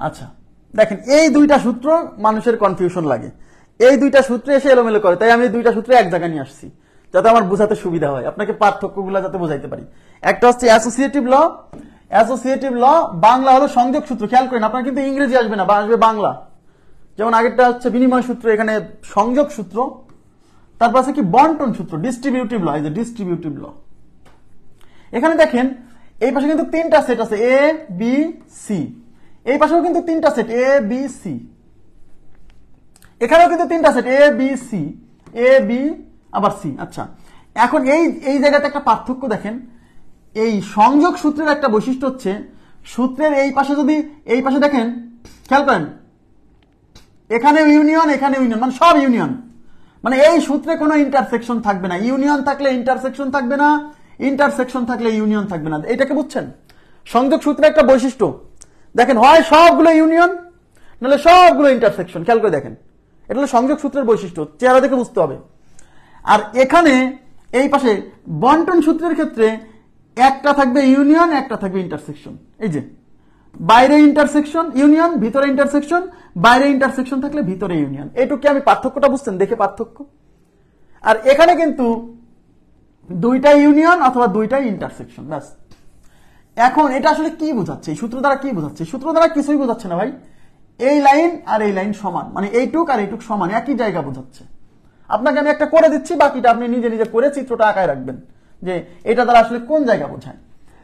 আচ্ছা দেখেন, এই দুইটা সূত্র মানুষের কনফিউশন লাগে, এই দুইটা সূত্রে এসে এলোমেলো করে, তাই আমি এই দুইটা সূত্রে এক জায়গায় নিয়ে আসছি যাতে আমার বোঝাতে সুবিধা হয়, আপনাকে পার্থক্যগুলো যাতে বোঝাইতে পারি। একটা হচ্ছে অ্যাসোসিয়েটিভ ল, অ্যাসোসিয়েটিভ ল বাংলা হলো সংযোগ সূত্র, খেয়াল করেন আপনার কিন্তু ইংরেজি আসবে না বা আসবে বাংলা। যেমন আগেরটা হচ্ছে বিনিময় সূত্র, এখানে সংযোগ সূত্র। তারপর আছে কি বন্টন সূত্র, ডিস্ট্রিবিউটিভ ল, এই যে ডিস্ট্রিবিউটিভ ল। এখানে দেখেন এই পাশে কিন্তু তিনটা সেট আছে, এ বি সি, এই পাশেও কিন্তু তিনটা সেট, এ বি সি, এখানেও কিন্তু তিনটা set, A B C, A B আবার সি। আচ্ছা এখন এই জায়গাতে একটা পার্থক্য দেখেন, এই সংযোগ সূত্রের একটা বৈশিষ্ট্য হচ্ছে সূত্রের এই পাশে যদি এই পাশে দেখেন, খেয়াল করেন এখানে ইউনিয়ন, এখানে ইউনিয়ন, মানে সব ইউনিয়ন, মানে এই সূত্রে কোনো ইন্টারসেকশন থাকবে না, ইউনিয়ন থাকলে ইন্টারসেকশন থাকবে না, ইন্টারসেকশন থাকলে ইউনিয়ন থাকবে না। এটাকে বুঝছেন সংযোগ সূত্রের একটা বৈশিষ্ট্য। দেখেন হয় সবগুলো ইউনিয়ন নাহলে সবগুলো ইন্টারসেকশন, খেয়াল করে দেখেন, এটা হলো সংযোগ সূত্রের বৈশিষ্ট্য, চেহারা দেখে বুঝতে হবে। আর এখানে এই পাশে বন্টন সূত্রের ক্ষেত্রে একটা থাকবে ইউনিয়ন, একটা থাকবে ইন্টারসেকশন, এই যে বাইরে ইন্টারসেকশন ইউনিয়ন, ভিতরে ইন্টারসেকশন, বাইরে ইন্টারসেকশন থাকলে ভিতরে ইউনিয়ন। এইটুকু আমি পার্থক্যটা বুঝছেন, দেখে পার্থক্য। আর এখানে কিন্তু দুইটা ইউনিয়ন অথবা দুইটাই ইন্টারসেকশন, ব্যাস। এখন এটা আসলে কি বোঝাচ্ছে, এই সূত্র দ্বারা কি বোঝাচ্ছে? সূত্র দ্বারা কিছুই বোঝাচ্ছে না ভাই, এই লাইন আর এই লাইন সমান, মানে এইটুক আর এইটুক সমান, একই জায়গা বোঝাচ্ছে। আপনাকে আমি একটা করে দিচ্ছি, বাকিটা আপনি নিজে নিজে করে চিত্রটা আঁকায় রাখবেন যে এটা দ্বারা আসলে কোন জায়গা বোঝায়।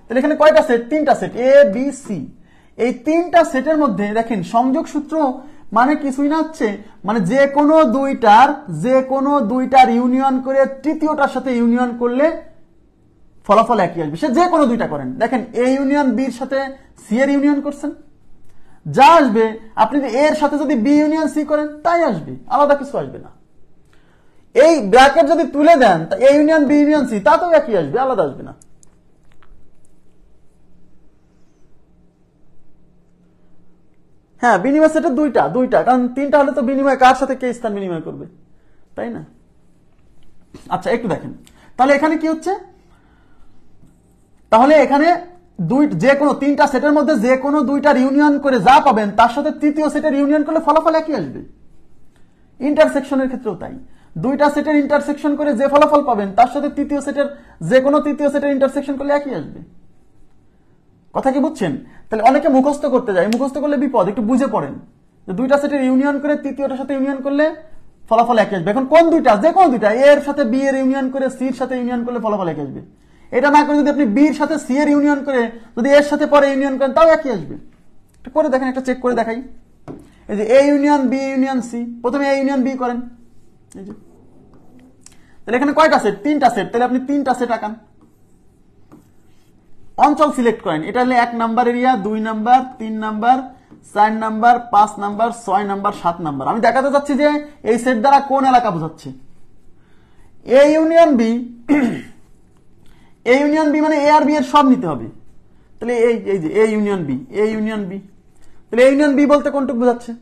তাহলে এখানে কয়টা সেট? তিনটা সেট, এ বি সি। এই তিনটা সেটের মধ্যে দেখেন সংযোগ সূত্র মানে কিছুই না, হচ্ছে মানে যে কোনো দুইটার ইউনিয়ন করে তৃতীয়টার সাথে ইউনিয়ন করলে ফলাফল একই আসবে, সে যে কোনো দুইটা করেন। দেখেন এ ইউনিয়ন বির সাথে সি এর ইউনিয়ন করছেন, যা আসবে, আপনি এর সাথে যদি বি ইউনিয়ন সি করেন তাই আসবে, আলাদা কিছু আসবে না। এই ব্র্যাকেট যদি তুলে দেন A union B union C, তাতেও একই আসবে, আলাদা আসবে না। হ্যাঁ বিনিময় সেটা দুইটা, কারণ তিনটা হলে তো বিনিময় কার সাথে কে স্থান বিনিময় করবে, তাই না? আচ্ছা একটু দেখেন তাহলে এখানে কি হচ্ছে, তাহলে এখানে যে কোনো তিনটা সেটের মধ্যে যে কোনো দুইটার ইউনিয়ন করে যা পাবেন তার সাথে তৃতীয় সেটের ইউনিয়ন করলে ফলাফল একই আসবে। ইন্টারসেকশনের ক্ষেত্রেও তাই, দুইটা সেটের ইন্টারসেকশন করে যে ফলাফল পাবেন তার সাথে যে কোনো তৃতীয় সেটের ইন্টারসেকশন করলে একই আসবে। কথা কি বুঝছেন? তাহলে অনেকে মুখস্থ করতে যায়, মুখস্থ করলে বিপদ, একটু বুঝে পড়েন যে দুইটা সেটের ইউনিয়ন করে তৃতীয়টার সাথে ইউনিয়ন করলে ফলাফল একই আসবে। এখন কোন দুইটা? যে কোনো দুইটা, এর সাথে বি এর ইউনিয়ন করে সির সাথে ইউনিয়ন করলে ফলাফল একই আসবে। এটা না করে যদি আপনি বির সাথে সি এর ইউনিয়ন করে যদি এর সাথে পরে ইউনিয়ন করেন তাও একই আসবে। করে দেখেন, একটা চেক করে দেখাই। এই যে A union B union C, প্রথমে এ ইউনিয়ন বি করেন, এই যে তাহলে এখানে কয়টা সেট? তিনটা সেট, তাহলে আপনি তিনটা সেট আঁকান। অঞ্চল সিলেক্ট করেন, এটা হলে 1 number area, 2 number, 3 number, 4 number, 5 number, 6 number, 7 number. আমি দেখাতে চাচ্ছি যে এই সেট দ্বারা কোন এলাকা বোঝাচ্ছে। A union B, A union B মানে এ আর বি এর সব নিতে হবে। তাহলে এই যে A union B, A union B, তাহলে এ ইউনিয়ন বি বলতে কোনটুকু বোঝাচ্ছে?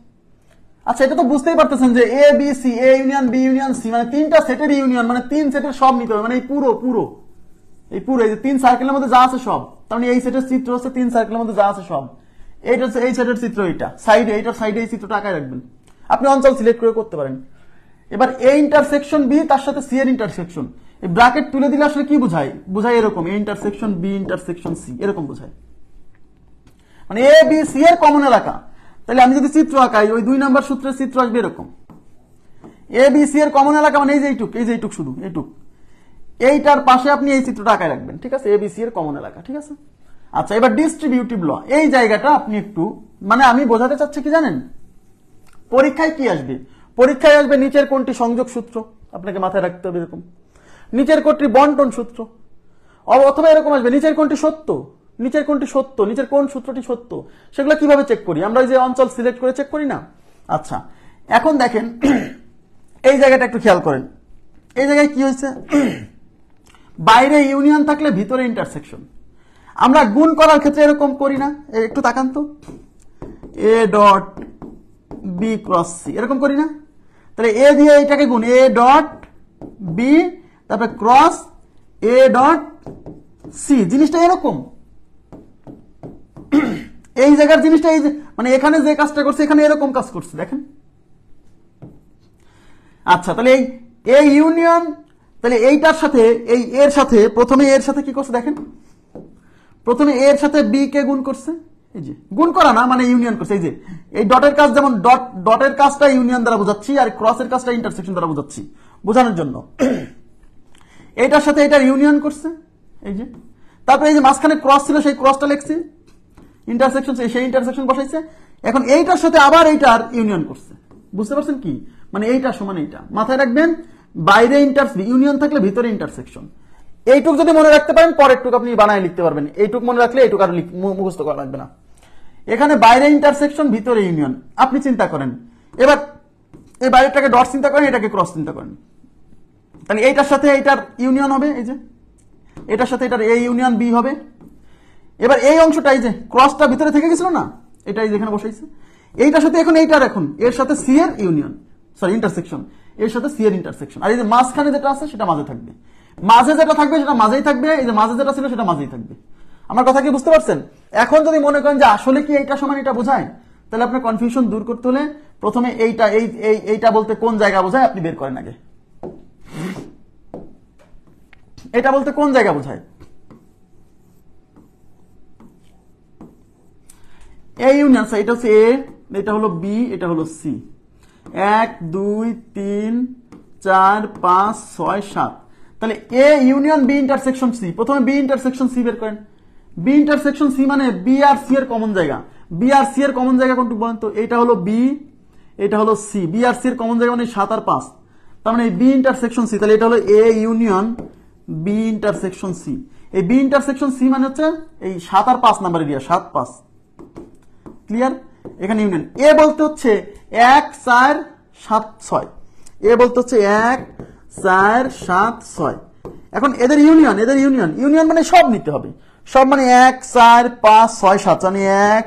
আচ্ছা এটা তো বুঝতেই পারতেছেন যে A B C, A union B union C, মানে তিনটা সেটের ইউনিয়ন, মানে তিন সেটের সব নিতে হবে, মানে এই পুরো এই যে 3 সার্কেলের মধ্যে যা আছে সব, তার মানে এই সেটের চিত্র হচ্ছে 3 সার্কেলের মধ্যে যা আছে সব, এইটা হচ্ছে এই সেটের চিত্র, এইটা সাইডে, এইটার সাইডে এই চিত্রটা আঁকায় রাখবেন। আপনি অঞ্চল সিলেক্ট করে করতে পারেন। এবার এ ইন্টারসেকশন বি তার সাথে সি এর ইন্টারসেকশন, এই ব্র্যাকেট তুলে দিলে আসলে কি বোঝায়? বোঝায় এরকম, A intersection B intersection C, এরকম বোঝায়, মানে এ বি সি এর কমন এলাকা। তাহলে আমি যদি চিত্র আঁকাই, ওই 2 নাম্বার সূত্রের চিত্র আসবে এরকম, এ বি সি এর কমন এলাকা মানে এই যে এইটুক, শুধু এইটুক, এইটার পাশে আপনি এই চিত্রটা আঁকায় রাখবেন, ঠিক আছে? এবিসি এর কমন এলাকা, ঠিক আছে? আচ্ছা এবার ডিস্ট্রিবিউটিভ ল, এই জায়গাটা আপনি একটু, মানে আমি বোঝাতে চাচ্ছি কি জানেন, পরীক্ষায় কি আসবে? পরীক্ষায় আসবে নিচের কোনটি সংযোগ সূত্র, আপনাকে মাথায় রাখতে হবে এরকম, নিচের কোনটি বন্টন সূত্র, অথবা এরকম আসবে নিচের কোনটি সত্য, নিচের কোন সূত্রটি সত্য, সেগুলো কিভাবে চেক করি? আমরা এই যে অঞ্চল সিলেক্ট করে চেক করি না? আচ্ছা এখন দেখেন এই জায়গাটা একটু খেয়াল করেন, এই জায়গায় কি হয়েছে, বাইরে ইউনিয়ন থাকলে ভিতরে ইন্টারসেকশন। আমরা গুণ করার ক্ষেত্রে এরকম করি না? একটু তাকান তো, A dot B cross C, এরকম করি না? তাহলে এ দিয়ে এইটাকে গুণ, এ ডট বি, তারপরে ক্রস এ ডট সি, জিনিসটা এরকম। এই জায়গার জিনিসটা এই যে মানে এখানে যে কাজটা করছে এখানে এরকম কাজ করছে, দেখেন। আচ্ছা, তাহলে এই ইউনিয়ন, তাহলে এইটার সাথে এই এর সাথে, প্রথমে এর সাথে কি করছে দেখেন, প্রথমে এর সাথে বি কে গুণ করছে, এই যে গুণ করা না মানে ইউনিয়ন করছে। এই যে এই ডটের কাজ, যেমন ডটের কাজটা ইউনিয়ন দ্বারা বোঝাচ্ছি আর ক্রসের কাজটা ইন্টারসেকশন দ্বারা বোঝাচ্ছি বোঝানোর জন্য। এইটার সাথে এটার ইউনিয়ন করছে, এই যে। তারপরে এই যে মাঝখানে ক্রস ছিল সেই ক্রসটা লিখছি, ইন্টারসেকশন সেই ইন্টারসেকশন বসাইছে। এখন এইটার সাথে আবার এইটার ইউনিয়ন করছে, বুঝতে পারছেন কি? মানে এইটা সমান এইটা, মাথায় রাখবেন। বাইরে ইউনিয়ন থাকলে ভিতরে ইন্টারসেকশন। এইটুক যদি মনে রাখতে পারেন পরের টুক আপনি বানায় লিখতে পারবেন। এইটুক মনে রাখলে এইটুক আর মুখস্থ করা লাগবে না। এখানে বাইরে ইন্টারসেকশন, ভিতরে ইউনিয়ন, আপনি চিন্তা করেন। এবার এই বাইরেটাকে ডট চিন্তা করেন, এটাকে ক্রস চিন্তা করেন। তাহলে এইটার সাথে এইটার ইউনিয়ন হবে, এই যে এটার সাথে এটার এ ইউনিয়ন বি হবে। এবার এই অংশটা, এই যে ক্রসটা ভিতরে থেকে গেছিল না, এটাই যেখানে বসাইছে, এইটার সাথে এখন এইটার, এখন এর সাথে সি এর ইউনিয়ন, সরি ইন্টারসেকশন, এর সাথে সি এর ইন্টারসেকশন। আর এই যে মাঝখানে যেটা আছে সেটা মাঝে থাকবে, মাঝে যেটা থাকবে সেটা মাঝেই থাকবে, এই যে মাঝে যেটা ছিল সেটা মাঝেই থাকবে। আমার কথা কি বুঝতে পারছেন? এখন যদি মনে করেন যে আসলে কি এইটা সমান এটা বোঝায়, তাহলে আপনার কনফিউশন দূর করতে হলে প্রথমে এইটা বলতে কোন জায়গা বোঝায় আপনি বের করেন আগে। এটা বলতে কোন জায়গা বোঝায়? এই ইউনিয়ন, এটা হচ্ছে এ, এটা হলো বি, এটা হলো সি। 1 2 3 4 5 6 7। তাহলে A union B intersection C. প্রথমে বি ইন্টারসেকশন সি বের করেন। বি ইন্টারসেকশন সি মানে বি আর সি এর কমন জায়গা। বি আর সি এর কমন জায়গা কোনটুকু বলেন তো? এটা হলো বি, এটা হলো সি। বি আর সি এর কমন জায়গা মানে 7 আর 5, তার মানে বি ইন্টারসেকশন সি। তাহলে এটা হলো A union B intersection C. এই বি ইন্টারসেকশন সি মানে হচ্ছে এই 7 আর 5 নাম্বার এরিয়া, 7 5। ক্লিয়ার? এখানে ইউনিয়ন এ বলতে হচ্ছে 1 4 7 6। এ বলতে হচ্ছে 1 4 7 6। এখন এদের ইউনিয়ন, ইউনিয়ন মানে সব নিতে হবে। সব মানে 1 4 5 6 7, মানে 1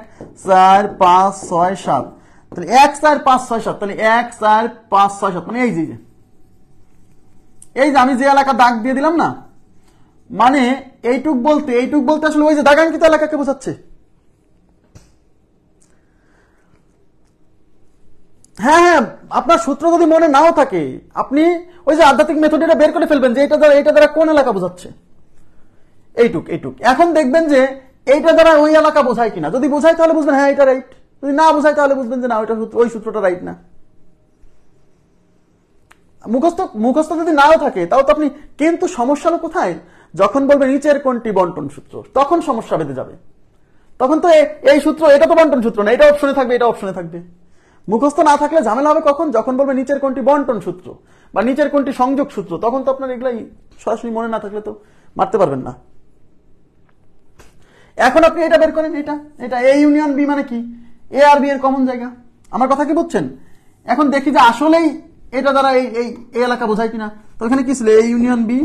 4 5 6 7। তাহলে 1 4 5 6 7, তাহলে 1 4 5 6 7 মানে এই যে আমি যে এলাকা দাগ দিয়ে দিলাম না, মানে এইটুক বলতে আসলে ওই যে দাগাঙ্কিত এলাকাকে বোঝাচ্ছে। হ্যাঁ, আপনার সূত্র যদি মনে নাও থাকে, আপনি ওই যে আধ্যাত্মিক মেথড এটা বের করে ফেলবেন যে এটা দ্বারা কোন এলাকা বোঝাচ্ছে। এইটুক। এখন দেখবেন যে এইটা দ্বারা ওই এলাকা বোঝায় কিনা। যদি বোঝায় তাহলে বুঝবেন হ্যাঁ এটা রাইট, যদি না বোঝায় তাহলে বুঝবেন যে না ওই সূত্রটা রাইট না। মুখস্থ যদি নাও থাকে তাও তো আপনি, কিন্তু সমস্যা হলো কোথায়, যখন বলবে নিচের কোনটি বন্টন সূত্র, তখন সমস্যা বেঁধে যাবে। তখন তো এই সূত্র, এটা তো বন্টন সূত্র না, এটা অপশনে থাকবে, এটা অপশনে থাকবে। মুখস্থ না থাকলে ঝামেলা হবে কখন, যখন বলবে নিচের কোনটি বন্টন সূত্র বা নিচের কোনটি সংযোগ সূত্র, তখন তো আপনার এগুলাই সরাসরি মনে না থাকলে তো মারতে পারবেন না। এখন আপনি এটা বের করেন, এটা এ ইউনিয়ন বি মানে কি, এ আর বি এর কমন জায়গা। আমার কথা কি বুঝছেন? এখন দেখি যে আসলেই এটা দ্বারা এই এলাকা বোঝায় কিনা। তো এখানে কি ছিল, A union B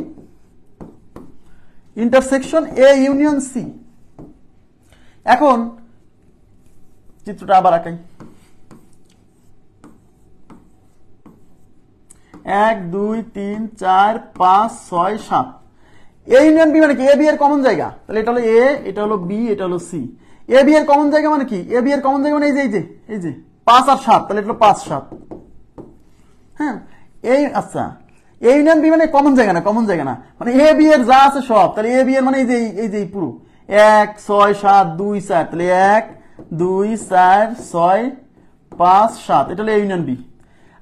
intersection A union C. এখন চিত্রটা আবার আঁকাই। 1 2 3 4 5 6 7। এ ইউনিয়ন বি মানে কি, এ বি এর কমন জায়গা। তাহলে এটা হলো এ, এটা হলো বি, এটা হলো সি। এ বি এর কমন জায়গা মানে কি, এ বি এর কমন জায়গা মানে এই যে 5 আর 7, তাহলে এটা হলো 5 7। হ্যাঁ, আচ্ছা, এ ইউনিয়ন বি মানে কমন জায়গা না, মানে এ বি এর যা আছে সব। তাহলে এ বি এর মানে এই যে পুরো 1 6 7 2 4, তাহলে 1 2 4 6 5 7, এটা হলো এ ইউনিয়ন বি।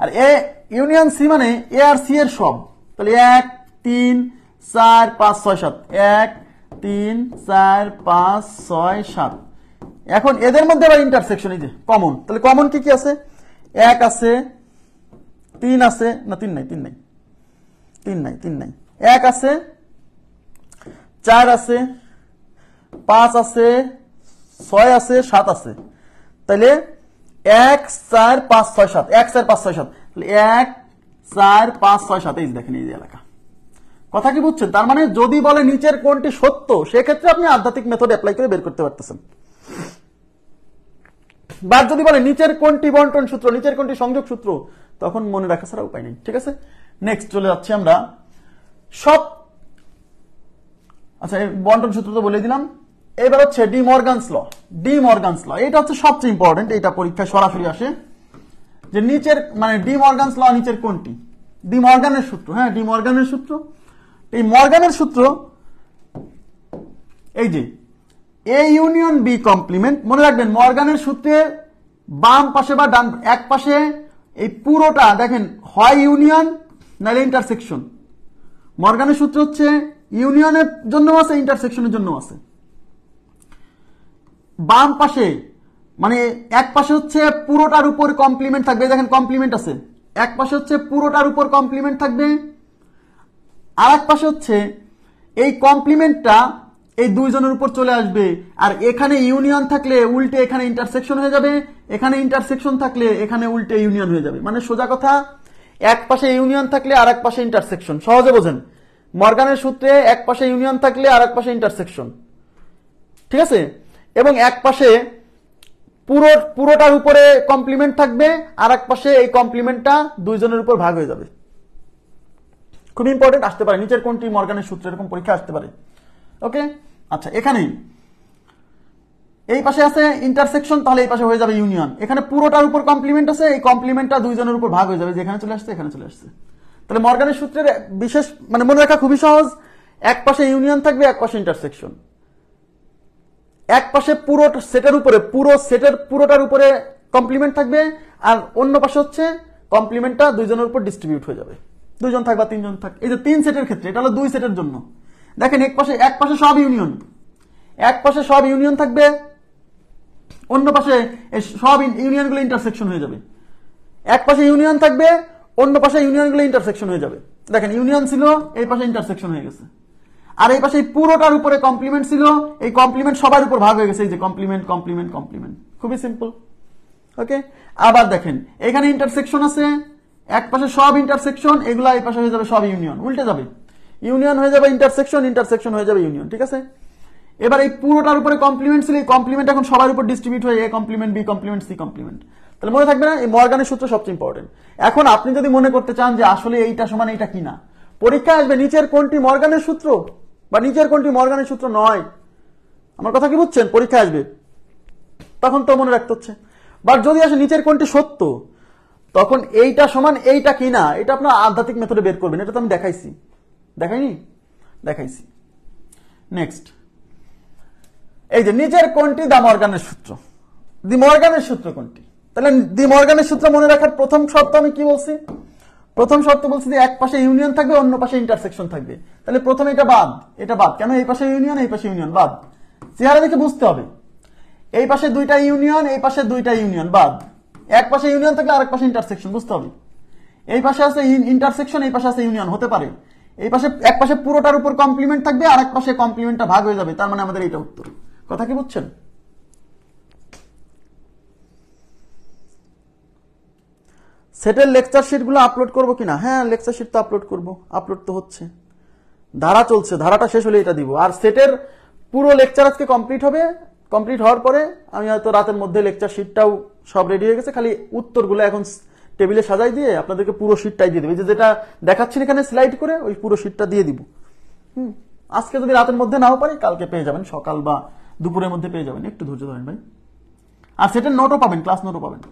আর এ ইউনিয়ন সি মানে এ আর সি এর সব। তাহলে 1 3 4 5 6 7, 1 3 4 5 6 7। এখন এদের মধ্যে আবার ইন্টারসেকশন, এই যে কমন। তাহলে কমন কি আছে, 1 আছে, 3 আছে, না 3 নাই, 1 আছে, 4 আছে, 5 আছে, 6 আছে, 7 আছে। তাহলে 1 4 5 6 7, 1 4 5 6 7, তাহলে 1 4 5 6 7। এই দেখেন এই যে এলাকা। কথা কি বুঝছেন? তার মানে যদি বলে নিচের কোনটি সত্য, সেক্ষেত্রে আপনি আধ্যাত্মিক মেথড অ্যাপ্লাই করে বের করতে পারতেছেন। বা যদি বলে নিচের কোনটি বন্টন সূত্র, নিচের কোনটি সংযোগ সূত্র, তখন মনে রাখা ছাড়া উপায় নেই। ঠিক আছে, নেক্সট চলে যাচ্ছি আমরা। আচ্ছা, বন্টন সূত্র তো বলে দিলাম। এবার হচ্ছে ডি মর্গানস ল। ডি মর্গানস ল এটা হচ্ছে সবচেয়ে ইম্পর্টেন্ট, এটা পরীক্ষায় সরাসরি আসে যে নিচের মানে ডি মর্গানস ল নিচের কোনটি? ডি মর্গানের সূত্র। হ্যাঁ, ডি মর্গানের সূত্র। এই মর্গানের সূত্র এই যে এ ইউনিয়ন বি কমপ্লিমেন্ট, মনে রাখবেন মর্গানের সূত্রে বাম পাশে বা ডান এক পাশে এই পুরোটা দেখেন হয় ইউনিয়ন নাহলে ইন্টারসেকশন। মর্গানের সূত্র হচ্ছে ইউনিয়নের জন্য আছে, ইন্টারসেকশনের জন্য আছে। বাম পাশে মানে এক পাশে হচ্ছে পুরোটার উপর কমপ্লিমেন্ট থাকবে, দেখেন কমপ্লিমেন্ট আছে, এক পাশে হচ্ছে পুরোটার উপর কমপ্লিমেন্ট থাকবে, আর এক পাশে হচ্ছে এই কমপ্লিমেন্টটা এই দুইজনের উপর চলে আসবে, আর এখানে ইউনিয়ন থাকলে উল্টে এখানে ইন্টারসেকশন হয়ে যাবে, এখানে ইন্টারসেকশন থাকলে এখানে উল্টে ইউনিয়ন হয়ে যাবে। মানে সোজা কথা এক পাশে ইউনিয়ন থাকলে আর এক পাশে ইন্টারসেকশন। সহজে বোঝেন, মর্গানের সূত্রে এক পাশে ইউনিয়ন থাকলে আর এক পাশে ইন্টারসেকশন, ঠিক আছে? এবং এক পাশে পুরোটার উপরে কমপ্লিমেন্ট থাকবে, আর এক পাশে এই কমপ্লিমেন্টটা দুইজনের উপর ভাগ হয়ে যাবে। খুব ইম্পর্টেন্ট, আসতে পারে নিচের কোনটি মর্গানের সূত্র, এরকম পরীক্ষা আসতে পারে। ওকে, আচ্ছা এখানে এই পাশে আছে ইন্টারসেকশন, তাহলে এই পাশে হয়ে যাবে ইউনিয়ন। এখানে পুরোটার উপর কমপ্লিমেন্ট আছে, এই কমপ্লিমেন্টটা দুইজনের উপর ভাগ হয়ে যাবে, যেখানে চলে আসছে এখানে চলে আসছে। তাহলে মর্গানের সূত্রের বিশেষ মানে মনে রাখা খুবই সহজ, এক পাশে ইউনিয়ন থাকবে, এক পাশে ইন্টারসেকশন। এক পাশে পুরো সেটের উপরে পুরোটার উপরে কমপ্লিমেন্ট থাকবে, আর অন্য পাশে হচ্ছে কমপ্লিমেন্টটা দুইজনের উপর ডিস্ট্রিবিউট হয়ে যাবে, দুইজন থাক বা তিনজন থাক। এই যে তিন সেটের ক্ষেত্রে এটা হলো দুই সেটের জন্য। দেখেন এক পাশে সব ইউনিয়ন, এক পাশে সব ইউনিয়ন থাকবে, অন্য পাশে সব ইউনিয়নগুলো ইন্টারসেকশন হয়ে যাবে। এক পাশে ইউনিয়ন থাকবে, অন্য পাশে ইউনিয়নগুলো ইন্টারসেকশন হয়ে যাবে। দেখেন ইউনিয়ন ছিল, এই পাশে ইন্টারসেকশন হয়ে গেছে, আর এই পাশে পুরোটার উপরে কমপ্লিমেন্ট ছিল, এই কমপ্লিমেন্ট সবার উপর ভাগ হয়ে গেছে, এই যে কমপ্লিমেন্ট কমপ্লিমেন্ট কমপ্লিমেন্ট। খুবই সিম্পল। ওকে, আবার দেখেন এখানে ইন্টারসেকশন আছে, এক পাশে সব ইন্টারসেকশন, এগুলা এই পাশে হয়ে যাবে সব ইউনিয়ন, উল্টে যাবে, ইউনিয়ন হয়ে যাবে ইন্টারসেকশন, ইন্টারসেকশন হয়ে যাবে ইউনিয়ন, ঠিক আছে? এবার এই পুরোটার উপরে কমপ্লিমেন্ট ছিল, এই কমপ্লিমেন্ট এখন সবার উপর ডিস্ট্রিবিউট হয়ে A complement B complement C complement. তাহলে মনে থাকবে না, এই মর্গানের সূত্র সবচেয়ে ইম্পর্টেন্ট। এখন আপনি যদি মনে করতে চান যে আসলে এইটা সমান এইটা কিনা, পরীক্ষা আসবে নিচের কোনটি মর্গানের সূত্র বা নিচের কোনটি মর্গানের সূত্র নয়, আমার কথা কি বুঝছেন? পরীক্ষা আসবে তখন তো মনে রাখতে হচ্ছে। বাট যদি আসে নিচের কোনটি সত্য, তখন এইটা সমান এইটা কিনা এটা আপনার আধ্যাত্মিক মেথডে বের করবেন। এটা তো আমি দেখাইছি, দেখাইনি? দেখাইছি। নেক্সট, এই যে নিচের কোনটি দা মর্গানের সূত্র। দি মর্গানের সূত্র কোনটি? তাহলে দি মর্গানের সূত্র মনে রাখার প্রথম শর্ত আমি কি বলছি? প্রথম শর্ত বলছি যে এক পাশে ইউনিয়ন থাকবে, অন্য পাশে ইন্টারসেকশন থাকবে। তাহলে প্রথমে এটা বাদ, এটা বাদ। কেন? এই পাশে ইউনিয়ন, এই পাশে ইউনিয়ন, বাদ। চেহারা দেখে বুঝতে হবে, এই পাশে দুইটা ইউনিয়ন, এই পাশে দুইটা ইউনিয়ন, বাদ। এক পাশে ইউনিয়ন থাকলে আরেক পাশে ইন্টারসেকশন, বুঝতে হবে। এই পাশে আছে ইন্টারসেকশন, এই পাশে আছে ইউনিয়ন, হতে পারে। এই পাশে এক পাশে পুরোটার উপর কমপ্লিমেন্ট থাকবে, আর এক পাশে কমপ্লিমেন্টটা ভাগ হয়ে যাবে, তার মানে আমাদের এটা উত্তর। কথা কি বুঝছেন? সেটের লেকচার শিট গুলো আপলোড করবো কিনা? হ্যাঁ, লেকচার শিট তো আপলোড করবো, আপলোড তো হচ্ছে, ধারা চলছে, ধারাটা শেষ হলে এটা দিব। আর সেটের পুরো লেকচার আজকে কমপ্লিট হবে, কমপ্লিট হওয়ার পরে আমি হয়তো রাতের মধ্যে লেকচার শিটটাও সব রেডি হয়ে গেছে, খালি উত্তরগুলো এখন টেবিলে সাজাই দিয়ে আপনাদেরকে পুরো শিটটাই দিয়ে দেবে, যেটা দেখাচ্ছেন এখানে স্লাইড করে ওই পুরো শিটটা দিয়ে দিব। আজকে যদি রাতের মধ্যে নাও পারি, কালকে পেয়ে যাবেন, সকাল বা দুপুরের মধ্যে পেয়ে যাবেন, একটু ধৈর্য ধরেন ভাই। আর সেটার নোটও পাবেন, ক্লাস নোটও পাবেন।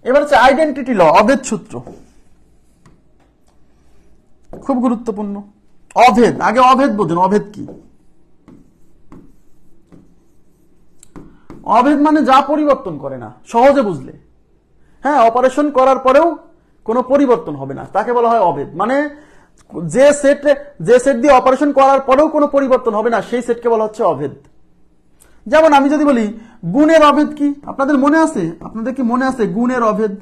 এবার হচ্ছে আইডেন্টিটি ল, অভেদ সূত্র, খুব গুরুত্বপূর্ণ। অভেদ, আগে অভেদ বোঝেন, অভেদ কি? অভেদ মানে যা পরিবর্তন করে না, সহজে বুঝলে। হ্যাঁ, অপারেশন করার পরেও কোনো পরিবর্তন হবে না, তাকে বলা হয় অভেদ। মানে যে সেট দিয়ে অপারেশন করার পরেও কোনো পরিবর্তন হবে না, সেই সেটকে বলা হচ্ছে অভেদ। যেমন আমি যদি বলি গুণের অভেদ কি, আপনাদের মনে আছে? আপনাদের কি মনে আছে গুণের অভেদ?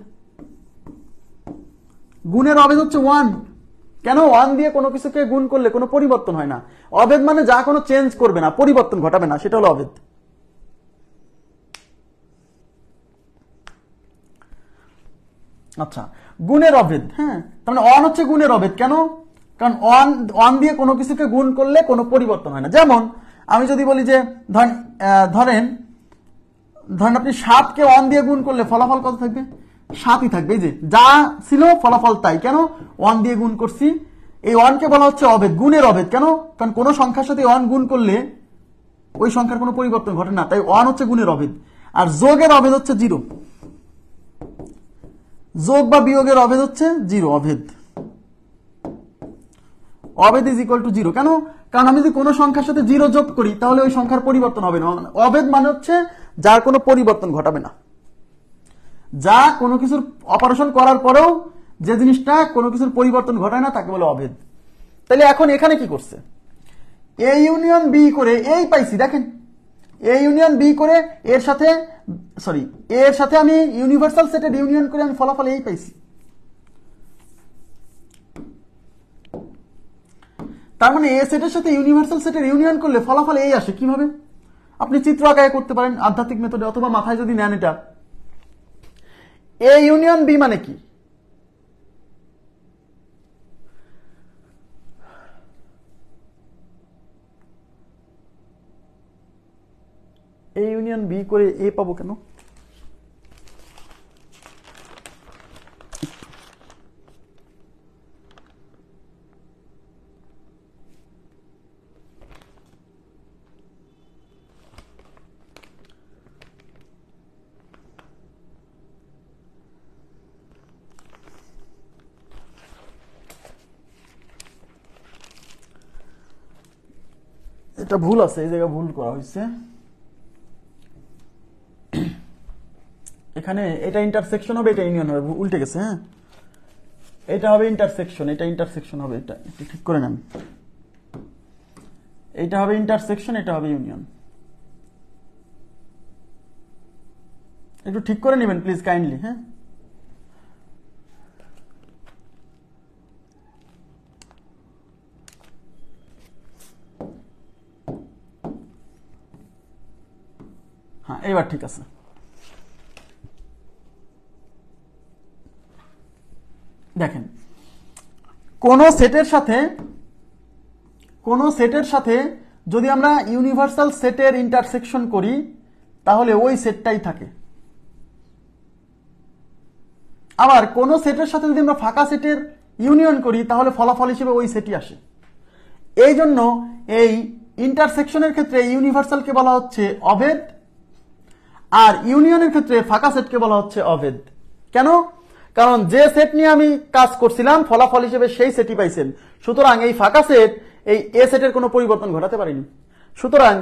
গুণের অভেদ হচ্ছে 1। কেন? 1 দিয়ে কোনো কিছুকে গুণ করলে কোনো পরিবর্তন হয় না। অভেদ মানে যা কোনো চেঞ্জ করবে না, পরিবর্তন ঘটাবে না, সেটা হলো অভেদ। আচ্ছা, গুণের অভেদ, হ্যাঁ, তার মানে 1 হচ্ছে গুণের অভেদ। কেন? কারণ 1 দিয়ে কোনো কিছুকে গুণ করলে কোনো পরিবর্তন হয় না। যেমন আমি যদি বলি যে ধরেন আপনি 7কে 1 দিয়ে গুণ করলে ফলাফল কত থাকবে? 7ই থাকবে। এই যে যা ছিল ফলাফল তাই। কেন? 1 দিয়ে গুণ করছি। এই 1কে বলা হচ্ছে অভেদ, গুণের অভেদ। কেন? কারণ কোনো সংখ্যার সাথে 1 গুণ করলে ওই সংখ্যার কোনো পরিবর্তন ঘটে না, তাই 1 হচ্ছে গুণের অভেদ। আর যোগের অভেদ হচ্ছে 0, যোগ বা বিয়োগের অভেদ হচ্ছে 0, অভেদ ইজ ইকুয়াল টু 0। কেন? কারণ আমি যদি কোনো সংখ্যার সাথে 0 যোগ করি তাহলে ওই সংখ্যার পরিবর্তন হবে না। অভেদ মানে হচ্ছে যার কোনো পরিবর্তন ঘটাবে না, যা কোনো কিছুর অপারেশন করার পরেও যে জিনিসটা কোনো কিছুর পরিবর্তন ঘটায় না তাকে বলে অভেদ। তাহলে এখন এখানে কি করছে, এ ইউনিয়ন বি করে এই পাইছি, দেখেন এ ইউনিয়ন বি করে এর সাথে এর সাথে আমি ইউনিভার্সাল সেটের ইউনিয়ন করে আমি ফলাফল এই পাইছি। তার মানে এ সেটের সাথে ইউনিভার্সাল সেটের ইউনিয়ন করলে ফলাফল এই আসে। কিভাবে? আপনি চিত্র আঁকায় করতে পারেন আধ্যাত্মিক মেথডে, অথবা মাথায় যদি নেন এটা, এ ইউনিয়ন বি মানে কি? এ ইউনিয়ন বি করে এ পাবো কেন? এটা ভুল আছে, এই জায়গায় ভুল করা হয়েছে। এখানে এটা ইন্টারসেকশন হবে, এটা ইউনিয়ন হবে, উল্টে গেছে। হ্যাঁ, এটা হবে ইন্টারসেকশন, এটা ইন্টারসেকশন হবে, এটা একটু ঠিক করে নেন। এটা হবে ইন্টারসেকশন, এটা হবে ইউনিয়ন। একটু ঠিক করে নেবেন প্লিজ কাইন্ডলি। হ্যাঁ, হ্যাঁ এবার ঠিক আছে। দেখেন, কোন সেটের সাথে যদি আমরা ইউনিভার্সাল সেটের ইন্টারসেকশন করি তাহলে ওই সেটটাই থাকে। আবার কোন সেটের সাথে যদি আমরা ফাঁকা সেটের ইউনিয়ন করি তাহলে ফলাফল হিসেবে ওই সেটই আসে। এই জন্য এই ইন্টারসেকশনের ক্ষেত্রে ইউনিভার্সালকে বলা হচ্ছে অভেদ, আর ইউনিয়নের ক্ষেত্রে ফাঁকা সেটকে বলা হচ্ছে অভেদ। কেন? কারণ যে সেট নিয়ে আমি কাজ করছিলাম ফলাফল হিসেবে সেই সেটই পাইছেন। সুতরাং এই ফাঁকা সেট এই এ সেটের কোনো পরিবর্তন ঘটাতে পারিনি। সুতরাং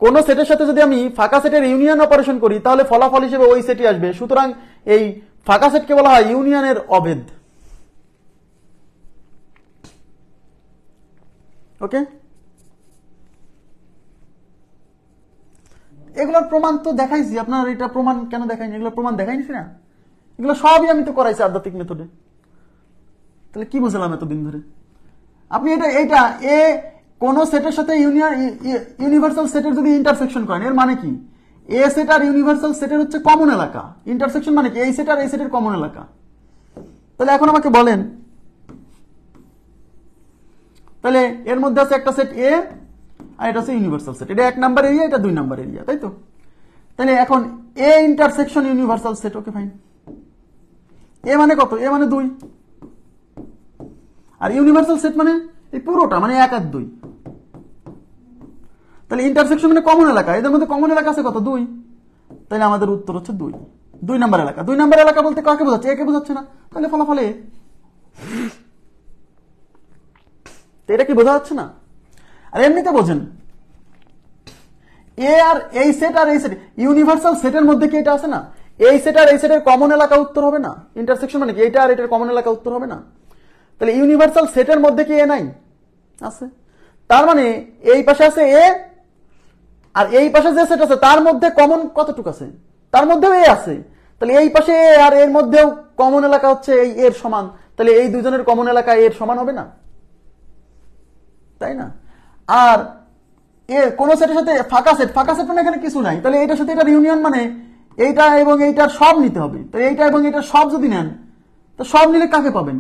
কোন সেটের সাথে যদি আমি ফাঁকা সেটের ইউনিয়ন অপারেশন করি তাহলে ফলাফল হিসেবে ওই সেটই আসবে। সুতরাং এই ফাঁকা সেটকে বলা হয় ইউনিয়নের অভেদ। ওকে, এগুলোর প্রমাণ তো দেখাইছি। আপনার এটা প্রমাণ কেন দেখাইনি? এগুলো প্রমাণ দেখাইছি না? এগুলো সবই আমি তো করাইছি আধ্যাত্মিক মেথডে। তাহলে কি বুঝলাম এতদিন ধরে? আপনি এটা এ কোন সেটের সাথে ইউনিভার্সাল সেটের যদি ইন্টারসেকশন করেন এর মানে কি? এ সেট আর ইউনিভার্সাল সেটের হচ্ছে কমন এলাকা। ইন্টারসেকশন মানে কি? এই সেট আর এই সেটের কমন এলাকা। তাহলে এখন আমাকে বলেন, তাহলে এর মধ্যে আছে একটা সেট এ আর এটা হচ্ছে ইউনিভার্সাল সেট। এটা 1 নাম্বার এরিয়া, এটা 2 নাম্বার এরিয়া, তাই তো? তাহলে এখন A intersection universal set. Okay fine. A মানে কত? এ মানে 2, আর ইউনিভার্সাল সেট মানে এই পুরোটা, মানে 1 আর 2। তাহলে ইন্টারসেকশন মানে কমন এলাকা। এদের মধ্যে কমন এলাকা আছে কত? 2। তাহলে আমাদের উত্তর হচ্ছে 2 নাম্বার এলাকা। 2 নাম্বার এলাকা বলতে কাকে বোঝাচ্ছে? একে বোঝাচ্ছে না। তাহলে ফলাফল এ। এটা কি বোঝা যাচ্ছে না? আর এমনিতে বোঝেন, এ আর এই সেট আর এই সেট ইউনিভার্সাল সেটের মধ্যে কি এটা আছে না? এই সেট আর এই সেটের কমন এলাকা উত্তর হবে না। ইন্টারসেকশন মানে কি? এটা আর এটার কমন এলাকা উত্তর হবে না। তাহলে ইউনিভার্সাল সেটের মধ্যে কি এ নাই? আছে। তার মানে এই পাশে আছে এ, আর এই পাশে যে সেট আছে তার মধ্যে কমন কতটুকু আছে? তার মধ্যেও এ আছে। তাহলে এই পাশে এ আর এর মধ্যেও কমন এলাকা হচ্ছে এই এর সমান। তাহলে এই দুজনের কমন এলাকা এর সমান হবে না, তাই না? আর কোন সেটের সাথে ফাঁকা সেট মানে এখানে কিছু নাই। তাহলে এইটার সাথে এটার ইউনিয়ন মানে এইটা এবং এইটার সব নিতে হবে। তাহলে এইটা এবং এইটার সব যদি নেন তো সব নিলে কাকে পাবেন?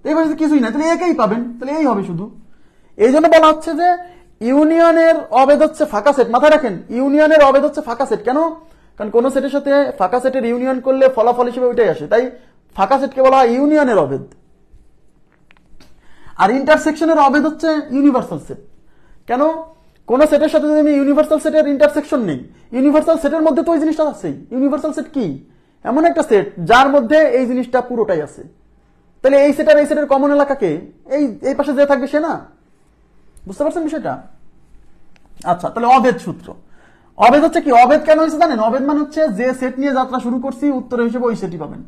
এবার কিছুই নাই, তাহলে একেই পাবেন। তাহলে এই হবে শুধু। এই জন্য বলা হচ্ছে যে ইউনিয়নের অভেদ হচ্ছে ফাঁকা সেট। মাথায় রাখেন, ইউনিয়নের অভেদ হচ্ছে ফাঁকা সেট। কেন? কারণ কোন সেটের সাথে ফাঁকা সেটের ইউনিয়ন করলে ফলাফল হিসেবে ওইটাই আসে। তাই ফাঁকা সেটকে বলা হয় ইউনিয়নের অভেদ। আর ইন্টারসেকশনের অভেদ হচ্ছে ইউনিভার্সাল সেট। কেন? কোন সেটের সাথে যদি আমি ইউনিভার্সাল সেটের ইন্টারসেকশন নেই, ইউনিভার্সাল সেটের মধ্যে তো ওই জিনিসটা আছে। ইউনিভার্সাল সেট কি? এমন একটা সেট যার মধ্যে এই জিনিসটা পুরোটাই আছে। তাহলে এই সেট আর এই সেটের কমন এলাকাকে এই পাশে যে থাকবে সে না। বুঝতে পারছেন বিষয়টা? আচ্ছা, তাহলে অভেদ সূত্র। অভেদ হচ্ছে কি? অভেদ কেন হয়েছে জানেন? অভেদ মানে হচ্ছে যে সেট নিয়ে যাত্রা শুরু করছি উত্তর হিসেবে ওই সেটই পাবেন।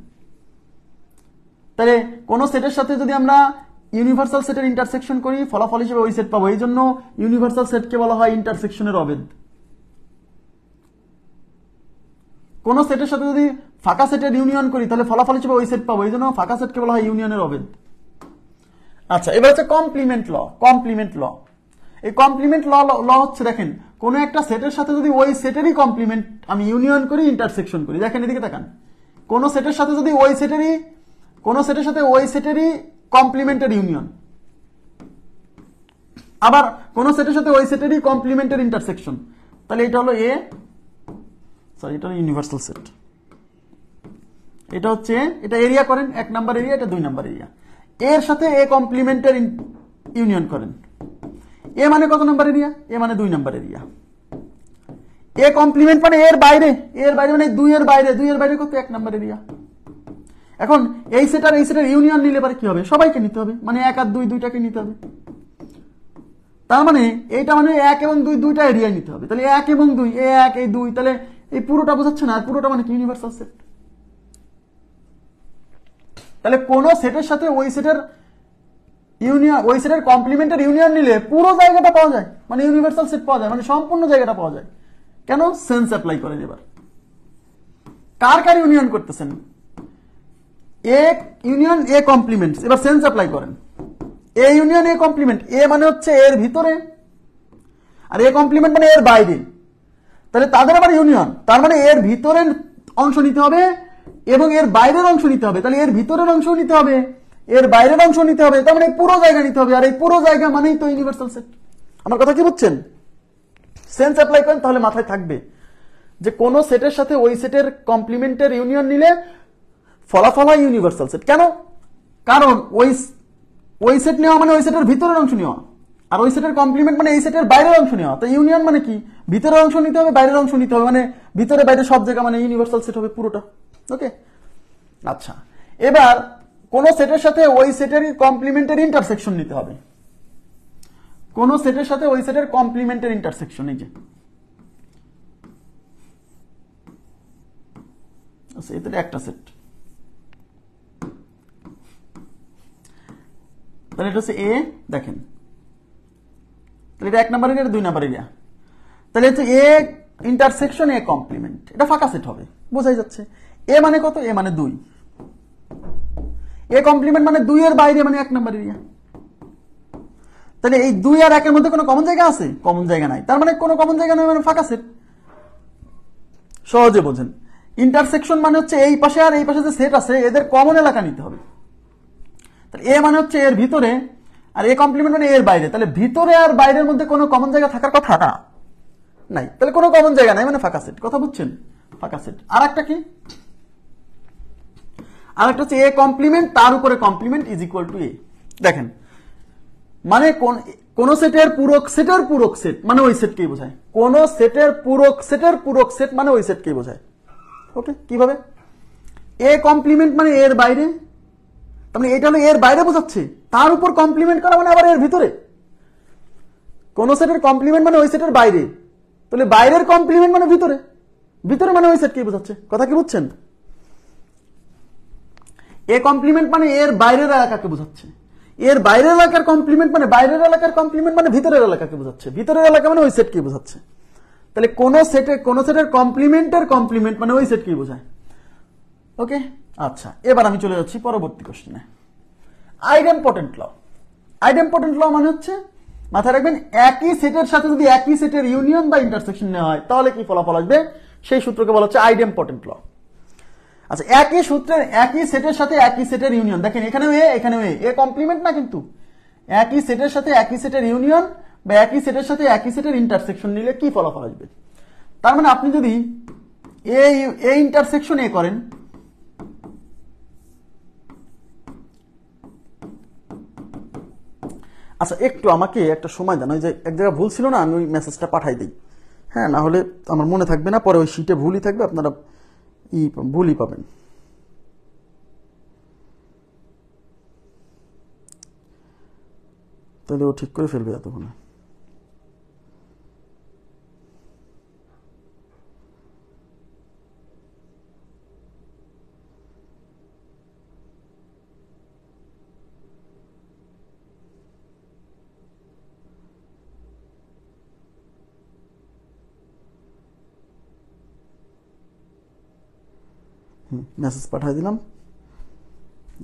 তাহলে কোন সেটের সাথে যদি আমরা ইউনিভার্সাল সেটের ইন্টারসেকশন করি ফলাফল হিসেবে ওই সেট পাবো। এই জন্য ইউনিভার্সাল সেটকে বলা হয় ইন্টারসেকশনের অভেদ। কোন সেটের সাথে যদি ফাঁকা সেটের ইউনিয়ন করি তাহলে ফলাফল হিসেবে ওই সেট পাবো। এই জন্য ফাঁকা সেটকে বলা হয় ইউনিয়নের অভেদ। আচ্ছা, এবার হচ্ছে কমপ্লিমেন্ট ল। কমপ্লিমেন্ট ল, এই কমপ্লিমেন্ট ল হচ্ছে দেখেন কোন একটা সেটের সাথে যদি ওই সেটেরই কমপ্লিমেন্ট আমি ইউনিয়ন করি ইন্টারসেকশন করি, দেখেন এদিকে তাকান, কোন সেটের সাথে যদি ওই সেটেরই কমপ্লিমেন্টের ইউনিয়ন, আবার কোন সেটের সাথে ওই সেটেরই কমপ্লিমেন্টের ইন্টারসেকশন, তাহলে এটা হলো এটা হলো ইউনিভার্সাল সেট। এটা হচ্ছে, এটা এরিয়া করেন 1 নাম্বার এরিয়া, এটা 2 নাম্বার এরিয়া। এর সাথে এ কমপ্লিমেন্টের ইউনিয়ন করেন, এ মানে কত নাম্বার এরিয়া? এ মানে 2 নাম্বার এরিয়া। এ কমপ্লিমেন্ট মানে এর বাইরে মানে 2 এর বাইরে, 2 এর বাইরে কত? 1 নাম্বার এরিয়া। এখন এই সেট আর এই সেটের ইউনিয়ন নিলে পারে কি হবে? সবাইকে নিতে হবে, মানে 1 আর 2 দুইটাকে নিতে হবে। তার মানে এইটা মানে 1 এবং 2 দুইটা এরিয়া নিতে হবে। তাহলে 1 এবং 2, এ 1 এই 2, তাহলে এই পুরোটা বোঝাচ্ছে না? আর পুরোটা মানে কি? Universal set. তাহলে কোন সেটের সাথে ওই সেটের ইউনিয়ন, ওই সেটের কমপ্লিমেন্টের ইউনিয়ন নিলে পুরো জায়গাটা পাওয়া যায়, মানে ইউনিভার্সাল সেট পাওয়া যায়, মানে সম্পূর্ণ জায়গাটা পাওয়া যায়। কেন? সেন্স অ্যাপ্লাই করেন। এবার কার ইউনিয়ন করতেছেন? A union A complement. এবার সেন্স অ্যাপ্লাই করেন। এ ইউনিয়ন এ কমপ্লিমেন্ট, এ মানে হচ্ছে এর ভিতরে আর এ কমপ্লিমেন্ট মানে এর বাইরে। তাহলে তাদের আবার ইউনিয়ন, তার মানে এর ভিতরের অংশ নিতে হবে এবং এর বাইরের অংশ নিতে হবে। তাহলে এর ভিতরের অংশ নিতে হবে, এর বাইরের অংশ নিতে হবে, তার মানে পুরো জায়গা নিতে হবে। আর এই পুরো জায়গা মানেই তো ইউনিভার্সাল সেট। আমার কথা কি বুঝছেন? সেন্স অ্যাপ্লাই করেন, তাহলে মাথায় থাকবে যে কোন সেটের সাথে ওই সেটের কমপ্লিমেন্টের ইউনিয়ন নিলে ফলাফল হয় ইউনিভার্সাল সেট। কেন? কারণ ওই সেট নেওয়া মানে ওই সেটের ভিতরের অংশ নেওয়া, আর ওই সেটের কমপ্লিমেন্ট মানে এই সেটের বাইরের অংশ নেওয়া। তো ইউনিয়ন মানে কি? ভিতরের অংশ নিতে হবে, বাইরের অংশ নিতে হবে, মানে ভিতরে বাইরে সব জায়গা, মানে ইউনিভার্সাল সেট হবে পুরোটা। ওকে, আচ্ছা, এবার কোন সেটের সাথে ওই সেটের কমপ্লিমেন্টের ইন্টারসেকশন নিতে হবে। কোন সেটের সাথে ওই সেটের কমপ্লিমেন্টের ইন্টারসেকশন, এই যে আচ্ছা, এটা একটা সেট, তাহলে এটা হচ্ছে এ। দেখেন, তাহলে এটা 1 নাম্বার এরিয়া, 2 নাম্বার এরিয়া। তাহলে হচ্ছে এ ইন্টারসেকশন এ কমপ্লিমেন্ট, এটা ফাঁকা সেট হবে, বোঝাই যাচ্ছে। এ মানে কত? এ মানে 2, এ কমপ্লিমেন্ট মানে 2 এর বাইরে, মানে 1 নাম্বার এরিয়া। তাহলে এই 2 আর 1 এর মধ্যে কোনো কমন জায়গা আছে? কমন জায়গা নাই, তার মানে কোনো কমন জায়গা নেই, মানে ফাঁকা সেট। সহজে বোঝেন। ইন্টারসেকশন মানে হচ্ছে এই পাশে আর এই পাশে যে সেট আছে এদের কমন এলাকা নিতে হবে। তাহলে এ মানে হচ্ছে এর ভিতরে, আর এ কমপ্লিমেন্ট মানে এর বাইরে। তাহলে ভিতরে আর বাইরের মধ্যে কোনো কমন জায়গা থাকার কথা না, নাই। তাহলে কোনো কমন জায়গা নাই, মানে ফাঁকা সেট। কথা বুঝছেন? ফাঁকা সেট। আর একটা কি? আর একটা হচ্ছে এ কমপ্লিমেন্ট তার উপরে কমপ্লিমেন্ট ইজ ইকুয়াল টু এ। দেখেন, মানে কোন সেটের পূরক সেট মানে ওই সেটকেই বোঝায়। কোন সেটের পূরক সেট মানে ওই সেটকেই বোঝায়। ওকে, কিভাবে? এ কমপ্লিমেন্ট মানে এর বাইরে, তার মানে এটা হলো এর বাইরে বোঝাচ্ছে, তার উপর কমপ্লিমেন্ট করা মানে আবার এর ভিতরে। কোন সেটের কমপ্লিমেন্ট মানে ওই সেটের বাইরে, তাহলে বাইরের কমপ্লিমেন্ট মানে ভিতরে, ভিতরে মানে ওই সেটকেই বোঝাচ্ছে। কথা কি বুঝছেন? এ কমপ্লিমেন্ট মানে এর বাইরের এলাকাকে বোঝাচ্ছে, এর বাইরের এলাকার কমপ্লিমেন্ট মানে বাইরের এলাকার কমপ্লিমেন্ট মানে ভিতরের এলাকাকে বোঝাচ্ছে, ভিতরের এলাকা মানে ওই সেটকে বোঝাচ্ছে। তাহলে কোন সেটের কমপ্লিমেন্টের কমপ্লিমেন্ট মানে ওই সেটকেই বোঝায়। ওকে, আচ্ছা, এবার আমি চলে যাচ্ছি পরবর্তী কোশ্চেনে। আইডেমপটেন্ট ল। আইডেমপটেন্ট ল মানে হচ্ছে, মাথায় রাখবেন, একই সেটের সাথে যদি একই সেটের ইউনিয়ন বা ইন্টারসেকশন নেওয়া হয় তাহলে কি ফলাফল আসবে, সেই সূত্রকে বলা হচ্ছে আইডেমপটেন্ট ল। আচ্ছা, একই সূত্রের একই সেটের সাথে একই সেটের ইউনিয়ন, দেখেন এখানেও এ কমপ্লিমেন্ট না, কিন্তু একই সেটের সাথে একই সেটের ইউনিয়ন বা একই সেটের সাথে একই সেটের ইন্টারসেকশন নিলে কি ফলাফল আসবে। তার মানে আপনি যদি এ ইন্টারসেকশন এ করেন, আচ্ছা একটু আমাকে একটা সময় দেন, ওই যে এক জায়গায় ভুল ছিল না, আমি ওই মেসেজটা পাঠাই দিই। হ্যাঁ, না হলে আমার মনে থাকবে না, পরে ওই শিটে ভুলই থাকবে, আপনারা ভুলই পাবেন। তাহলে ও ঠিক করে ফেলবে এতক্ষণে। মেসেজ পাঠিয়ে দিলাম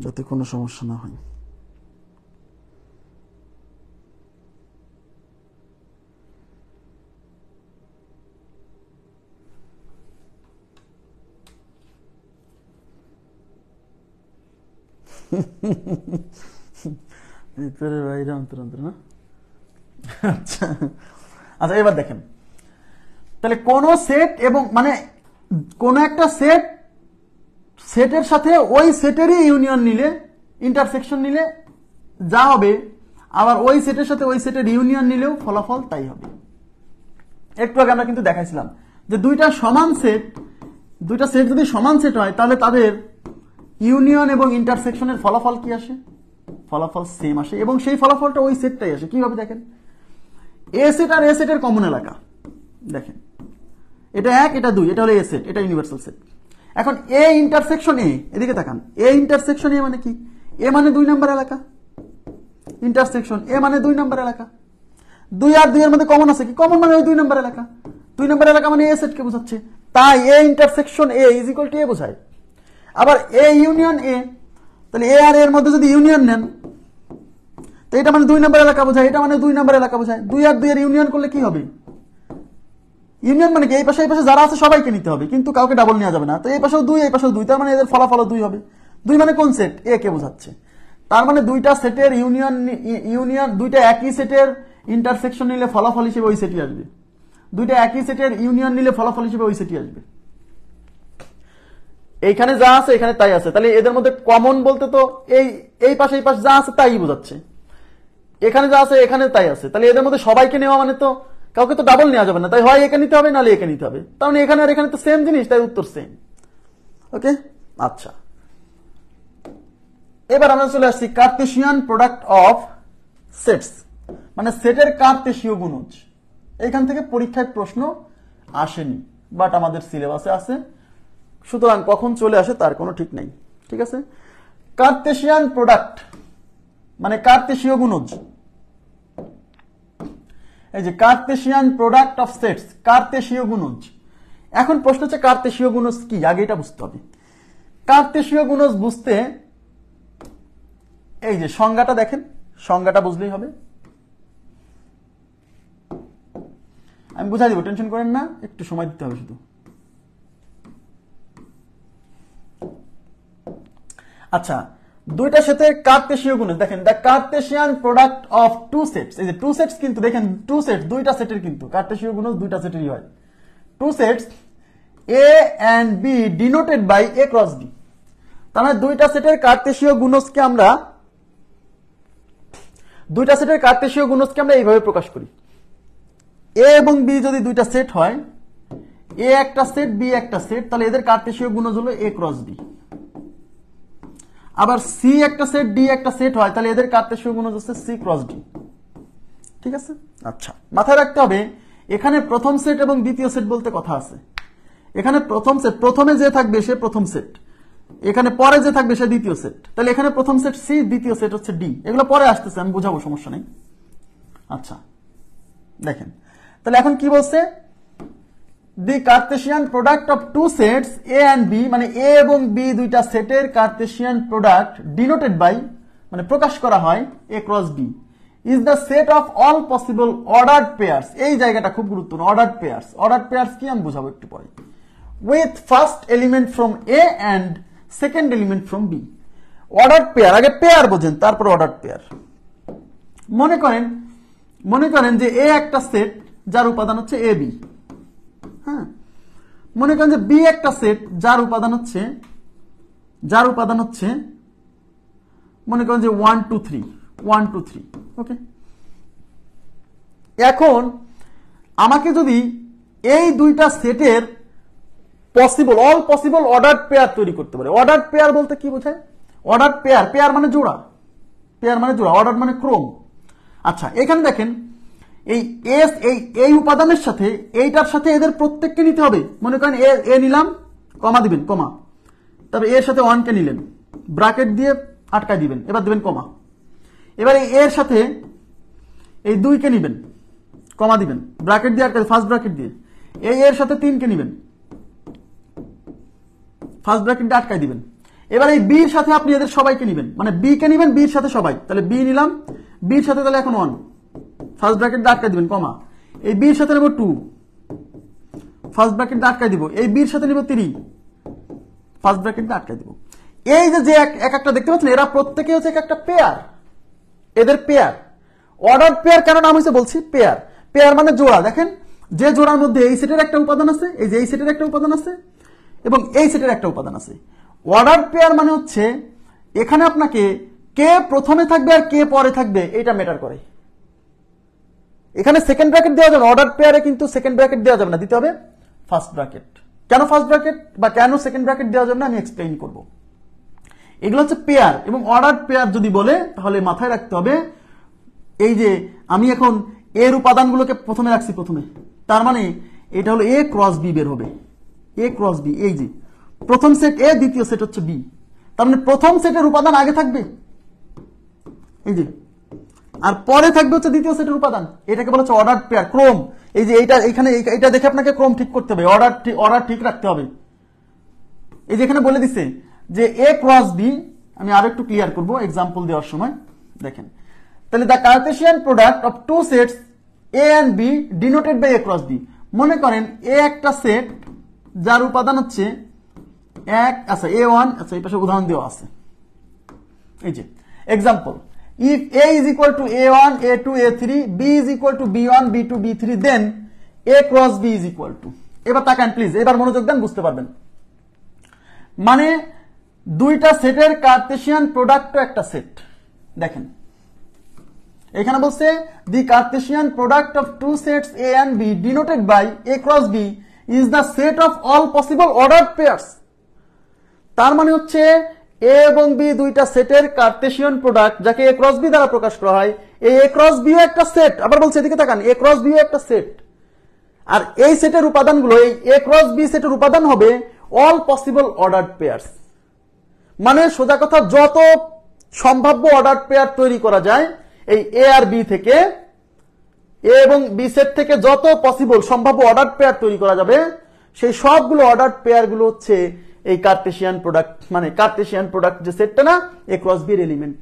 যাতে কোনো সমস্যা না হয়। ভিতরে বাইরে অন্তর অন্তর না। আচ্ছা আচ্ছা, এবার দেখেন তাহলে কোন সেট এবং মানে কোন একটা সেটের সাথে ওই সেটেরই ইউনিয়ন নিলে, ইন্টারসেকশন নিলে যা হবে, আবার ওই সেটের সাথে ওই সেটের ইউনিয়ন নিলেও ফলাফল তাই হবে। একটু আগে আমরা কিন্তু দেখাইছিলাম যে দুইটা সেট যদি সমান সেট হয় তাহলে তাদের ইউনিয়ন এবং ইন্টারসেকশনের ফলাফল কি আসে? ফলাফল সেম আসে, এবং সেই ফলাফলটা ওই সেটটাই আসে। কিভাবে দেখেন, এ সেট আর এ সেটের কমন এলাকা দেখেন, এটা 1, এটা 2, এটা হলো এ সেট, এটা ইউনিভার্সাল সেট। এখন এ ইন্টারসেকশন এ, এদিকে তাকান, এ ইন্টারসেকশন এ মানে কি? এ মানে 2 নম্বর এলাকা, ইন্টারসেকশন এ মানে 2 নম্বর এলাকা। 2 আর 2 এর মধ্যে কমন আছে কি? কমন মানে ওই 2 নম্বর এলাকা। 2 নম্বর এলাকা মানে এ সেটকে বোঝাচ্ছে, তাই A intersection A is equal to A বোঝায়। আবার এ ইউনিয়ন এ, তাহলে এ আর এর মধ্যে যদি ইউনিয়ন নেন তো এটা মানে 2 নম্বর এলাকা বোঝায়, এটা মানে 2 নম্বর এলাকা বোঝায়। 2 আর 2 এর ইউনিয়ন করলে কি হবে? ইউনিয়ন মানে কি? এই পাশে যারা আছে সবাইকে নিতে হবে, কিন্তু কাউকে ডাবল নেওয়া যাবে না। তো এই পাশেও 2, এই পাশেও 2, তার মানে এদের ফলাফল 2 হবে। 2 মানে কোন সেট? এ কে বোঝাচ্ছে। তার মানে দুইটা সেটের ইউনিয়ন দুইটা একই সেটের ইন্টারসেকশন নিলে ফলাফল হিসেবে ওই সেটই আসবে। দুইটা একই সেটের ইউনিয়ন নিলে ফলাফল হিসেবে ওই সেটই আসবে। এইখানে যা আছে এখানে তাই আছে, তাহলে এদের মধ্যে কমন বলতে তো এই পাশে এই পাশে যা আছে তাই বোঝাচ্ছে। এখানে যা আছে এখানে তাই আছে, তাহলে এদের মধ্যে সবাইকে নেওয়া মানে তো কাউকে তো ডাবল নেওয়া যাবে না, তাই হয় একে নিতে হবে নাহলে একে নিতে হবে। তার মানে এখানে আর এখানে তো সেম জিনিস, তাই উত্তর সেম। ওকে, আচ্ছা এবার আমরা চলে আসছি কার্তেশিয়ান প্রোডাক্ট অফ সেটস, মানে সেটের কার্তেশীয় গুণজ। এখান থেকে পরীক্ষায় প্রশ্ন আসেনি, বাট আমাদের সিলেবাসে আছে, সুতরাং কখন চলে আসে তার কোনো ঠিক নাই। ঠিক আছে, কার্তেশিয়ান প্রোডাক্ট মানে কার্তেশীয় গুণজ। এই যে কার্তেশিয়ান প্রোডাক্ট অফ সেটস, কার্তেশীয় গুণজ। এখন প্রশ্ন হচ্ছে কার্তেশীয় গুণজ কি, আগে এটা বুঝতে হবে। কার্তেশীয় গুণজ বুঝতে এই যে সংজ্ঞাটা দেখেন, সংজ্ঞাটা বুঝলেই হবে। আমি বুঝাই দিব, টেনশন করেন না, একটু সময় দিতে হবে শুধু। আচ্ছা, দুইটা সেটের কার্তেশীয় গুণজ দেখেন, the Cartesian product of two sets. এই যে টু সেটস কিন্তু দেখেন, টু সেট দুইটা সেটের কিন্তু কার্তেশীয় গুণজ দুইটা সেটেরই হয়। Two sets A and B denoted by A cross B. তার মানে দুইটা সেটের কার্তেশীয় গুণজকে আমরা এইভাবে প্রকাশ করি। এ এবং বি যদি দুইটা সেট হয়, এ একটা সেট বি একটা সেট, তাহলে এদের কার্তেশীয় গুণজ হলো এ ক্রস বি। আবার সি একটা সেট ডি একটা সেট হয়, তাহলে এদের কার্তেশীয় গুণজ হচ্ছে সি ক্রস ডি। ঠিক আছে, আচ্ছা মাথায় রাখতে হবে এখানে প্রথম সেট এবং দ্বিতীয় সেট বলতে কথা আছে। এখানে প্রথম সেট, প্রথমে যে থাকবে সে প্রথম সেট, এখানে পরে যে থাকবে সে দ্বিতীয় সেট। তাহলে এখানে প্রথম সেট সি, দ্বিতীয় সেট হচ্ছে ডি, এগুলো পরে আসতেছে, আমি বুঝাবো, সমস্যা নেই। আচ্ছা দেখেন, তাহলে এখন কি বলছে, the Cartesian product of two sets A and B, মানে এ এবং বি দুইটা সেটের কার্তেশিয়ান প্রোডাক্ট ডিনোটেড বাই মানে প্রকাশ করা হয় A cross B, is the set of all possible ordered pairs. এই জায়গাটা খুব গুরুত্বপূর্ণ, অর্ডার্ড পেয়ার্স। অর্ডার্ড পেয়ার্স কি আমি বুঝাবো একটু পরে। With first element from A and second element from B. Ordered pair, আগে পেয়ার বোঝেন তারপর অর্ডার্ড পেয়ার। মনে করেন যে এ একটা সেট যার উপাদান হচ্ছে এ বি। হ্যাঁ, মনে করেন যে বি একটা সেট যার উপাদান হচ্ছে মনে করেন যে 1 2 3 1 2 3। ওকে, এখন আমাকে যদি এই দুইটা সেটের possible all possible order pair তৈরি করতে পারে। অর্ডার পেয়ার বলতে কি বোঝায়? অর্ডার পেয়ার, পেয়ার মানে জোড়া, পেয়ার মানে জোড়া, অর্ডার মানে ক্রম। আচ্ছা, এখানে দেখেন এই এস এই উপাদানের সাথে এইটার সাথে এদের প্রত্যেককে নিতে হবে। মনে করেন এ নিলাম, কমা দিবেন, কমা, তবে এর সাথে 1 কে নিলেন, ব্র্যাকেট দিয়ে আটকায় দিবেন, এবার দিবেন কমা। এবার এর সাথে এই 2 কে নিবেন, কমা দিবেন, ব্র্যাকেট দিয়ে আটকায়, ফার্স্ট ব্র্যাকেট দিয়ে। এর সাথে 3 কে নিবেন, ফার্স্ট ব্র্যাকেট দিয়ে আটকায় দিবেন। এবার এই বির সাথে আপনি এদের সবাইকে নিবেন, মানে বি কে নিবেন, বির সাথে সবাই, তাহলে বি নিলাম, বির সাথে তাহলে এখন 1, ফার্স্ট ব্র্যাকেট দিয়ে আটকায় দিবেন, কমা। এই বির সাথে নেব 2, ফার্স্ট ব্র্যাকেট দিয়ে আটকায় দিব। এই বির সাথে নেব 3, ফার্স্ট ব্র্যাকেট দিয়ে আটকায় দিব। এই যে এক একটা দেখতে পাচ্ছেন, এরা প্রত্যেকে হচ্ছে একটা পেয়ার, এদের পেয়ার। অর্ডার পেয়ার কেন নাম হয়েছে বলছি? পেয়ার, পেয়ার মানে জোড়া। দেখেন যে জোড়ার মধ্যে এই সেটের একটা উপাদান আছে, এই যে এই সেটের একটা উপাদান আছে এবং এই সেটের একটা উপাদান আছে। অর্ডার পেয়ার মানে হচ্ছে এখানে আপনাকে কে প্রথমে থাকবে আর কে পরে থাকবে এটা ম্যাটার করে। এখানে সেকেন্ড ব্র্যাকেট দেওয়া যাবে, অর্ডার পেয়ারে কিন্তু সেকেন্ড ব্র্যাকেট দেওয়া যাবে না, দিতে হবে ফার্স্ট ব্র্যাকেট। কেন ফার্স্ট ব্র্যাকেট বা কেন সেকেন্ড ব্র্যাকেট দেওয়া যাবে না আমি এক্সপ্লেইন করব। এগুলো হচ্ছে পেয়ার এবং অর্ডার পেয়ার যদি বলে তাহলে মাথায় রাখতে হবে এই যে আমি এখন এর উপাদানগুলোকে প্রথমে রাখছি, প্রথমে, তার মানে এটা হলো এ ক্রস বি বের হবে, এ ক্রস বি। এই যে প্রথম সেট এ, দ্বিতীয় সেট হচ্ছে বি, তার মানে প্রথম সেটের উপাদান আগে থাকবে, এই যে, আর পরে থাকবে হচ্ছে দ্বিতীয় সেটের উপাদান। এটাকে বলা হচ্ছে অর্ডার পেয়ার, ক্রম। এই যে এইটা এখানে এটা দেখে আপনাকে ক্রম ঠিক করতে হবে, অর্ডার ঠিক রাখতে হবে। এই যে এখানে বলে দিছে যে এ ক্রস বি, আমি আরো একটু ক্লিয়ার করব এক্সাম্পল দেওয়ার সময়। দেখেন তাহলে the Cartesian product of two sets A and B denoted by A cross B. মনে করেন এ একটা সেট যার উপাদান হচ্ছে এক, আচ্ছা A1, আচ্ছা এই পাশে উদাহরণ দেওয়া আছে। এই যে example, if A is equal to A1, A2, A3, B is equal to B1, B2, B3, then A cross B is equal to। এবার তাকান প্লিজ, এবার মনোযোগ দেন, বুঝতে পারবেন। মানে দুইটা সেটের কার্টেসিয়ান প্রোডাক্ট একটা সেট। দেখেন এখানে বলছে the Cartesian product of two sets A and B denoted by A cross B is the set of all possible ordered pairs। তার মানে হচ্ছে এ এবং বি দুইটা সেটের কার্টেসিয়ান প্রোডাক্ট, যাকে এ ক্রস বি দ্বারা প্রকাশ করা হয়। এই এ ক্রস বিও একটা সেট, আবার বলছে এদিকে তাকান, এ ক্রস বিও একটা সেট। আর এই সেটের উপাদানগুলো, এই এ ক্রস বি সেটের উপাদান হবে অল পসিবল অর্ডার্ড পেয়ারস। মানে সোজা কথা, যত সম্ভাব্য অর্ডার্ড পেয়ার তৈরি করা যায় এই এ আর বি থেকে, এ এবং বি সেট থেকে যত পসিবল সম্ভাব্য অর্ডার্ড পেয়ার তৈরি করা যাবে, সেই সবগুলো অর্ডার্ড পেয়ার গুলো হচ্ছে এই কার্টেসিয়ান প্রোডাক্ট। মানে কার্টেসিয়ান প্রোডাক্ট যে সেটটা না, এ ক্রস বি এর এলিমেন্ট।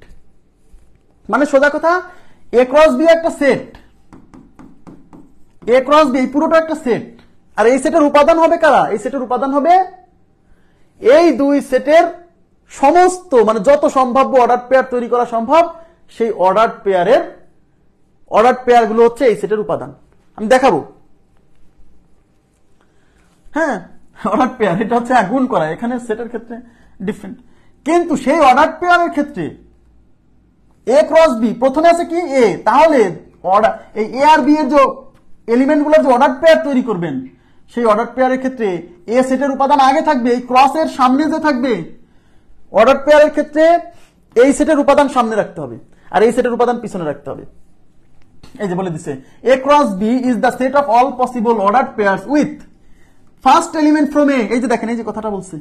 মানে সোজা কথা, এ ক্রস বি একটা সেট, এ ক্রস বি পুরোটা একটা সেট। আর এই সেটের উপাদান হবে কারা? এই সেটের উপাদান হবে এই দুই সেটের সমস্ত, মানে যত সম্ভাব্য অর্ডার পেয়ার তৈরি করা সম্ভব, সেই অর্ডার পেয়ার গুলো হচ্ছে এই সেটের উপাদান। আমি দেখাবো। হ্যাঁ, অর্ডার পেয়ার এটা হচ্ছে গুণ করা, এখানে সেটের ক্ষেত্রে ডিফারেন্ট। কিন্তু সেই অর্ডার পেয়ারের ক্ষেত্রে এ ক্রস বি প্রথমে আছে কি এ, তাহলে এই এ আর বি এর যে এলিমেন্ট গুলো যে অর্ডার পেয়ার তৈরি করবেন, সেই অর্ডার পেয়ারের ক্ষেত্রে এ সেটের উপাদান আগে থাকবে, এই ক্রসের সামনে যে থাকবে। অর্ডার পেয়ারের ক্ষেত্রে এই সেটের উপাদান সামনে রাখতে হবে আর এই সেটের উপাদান পিছনে রাখতে হবে। এই যে বলে দিছে A cross B is the set of all possible order pairs with first element from A. এই যে দেখেন, এই যে কথাটা বলছে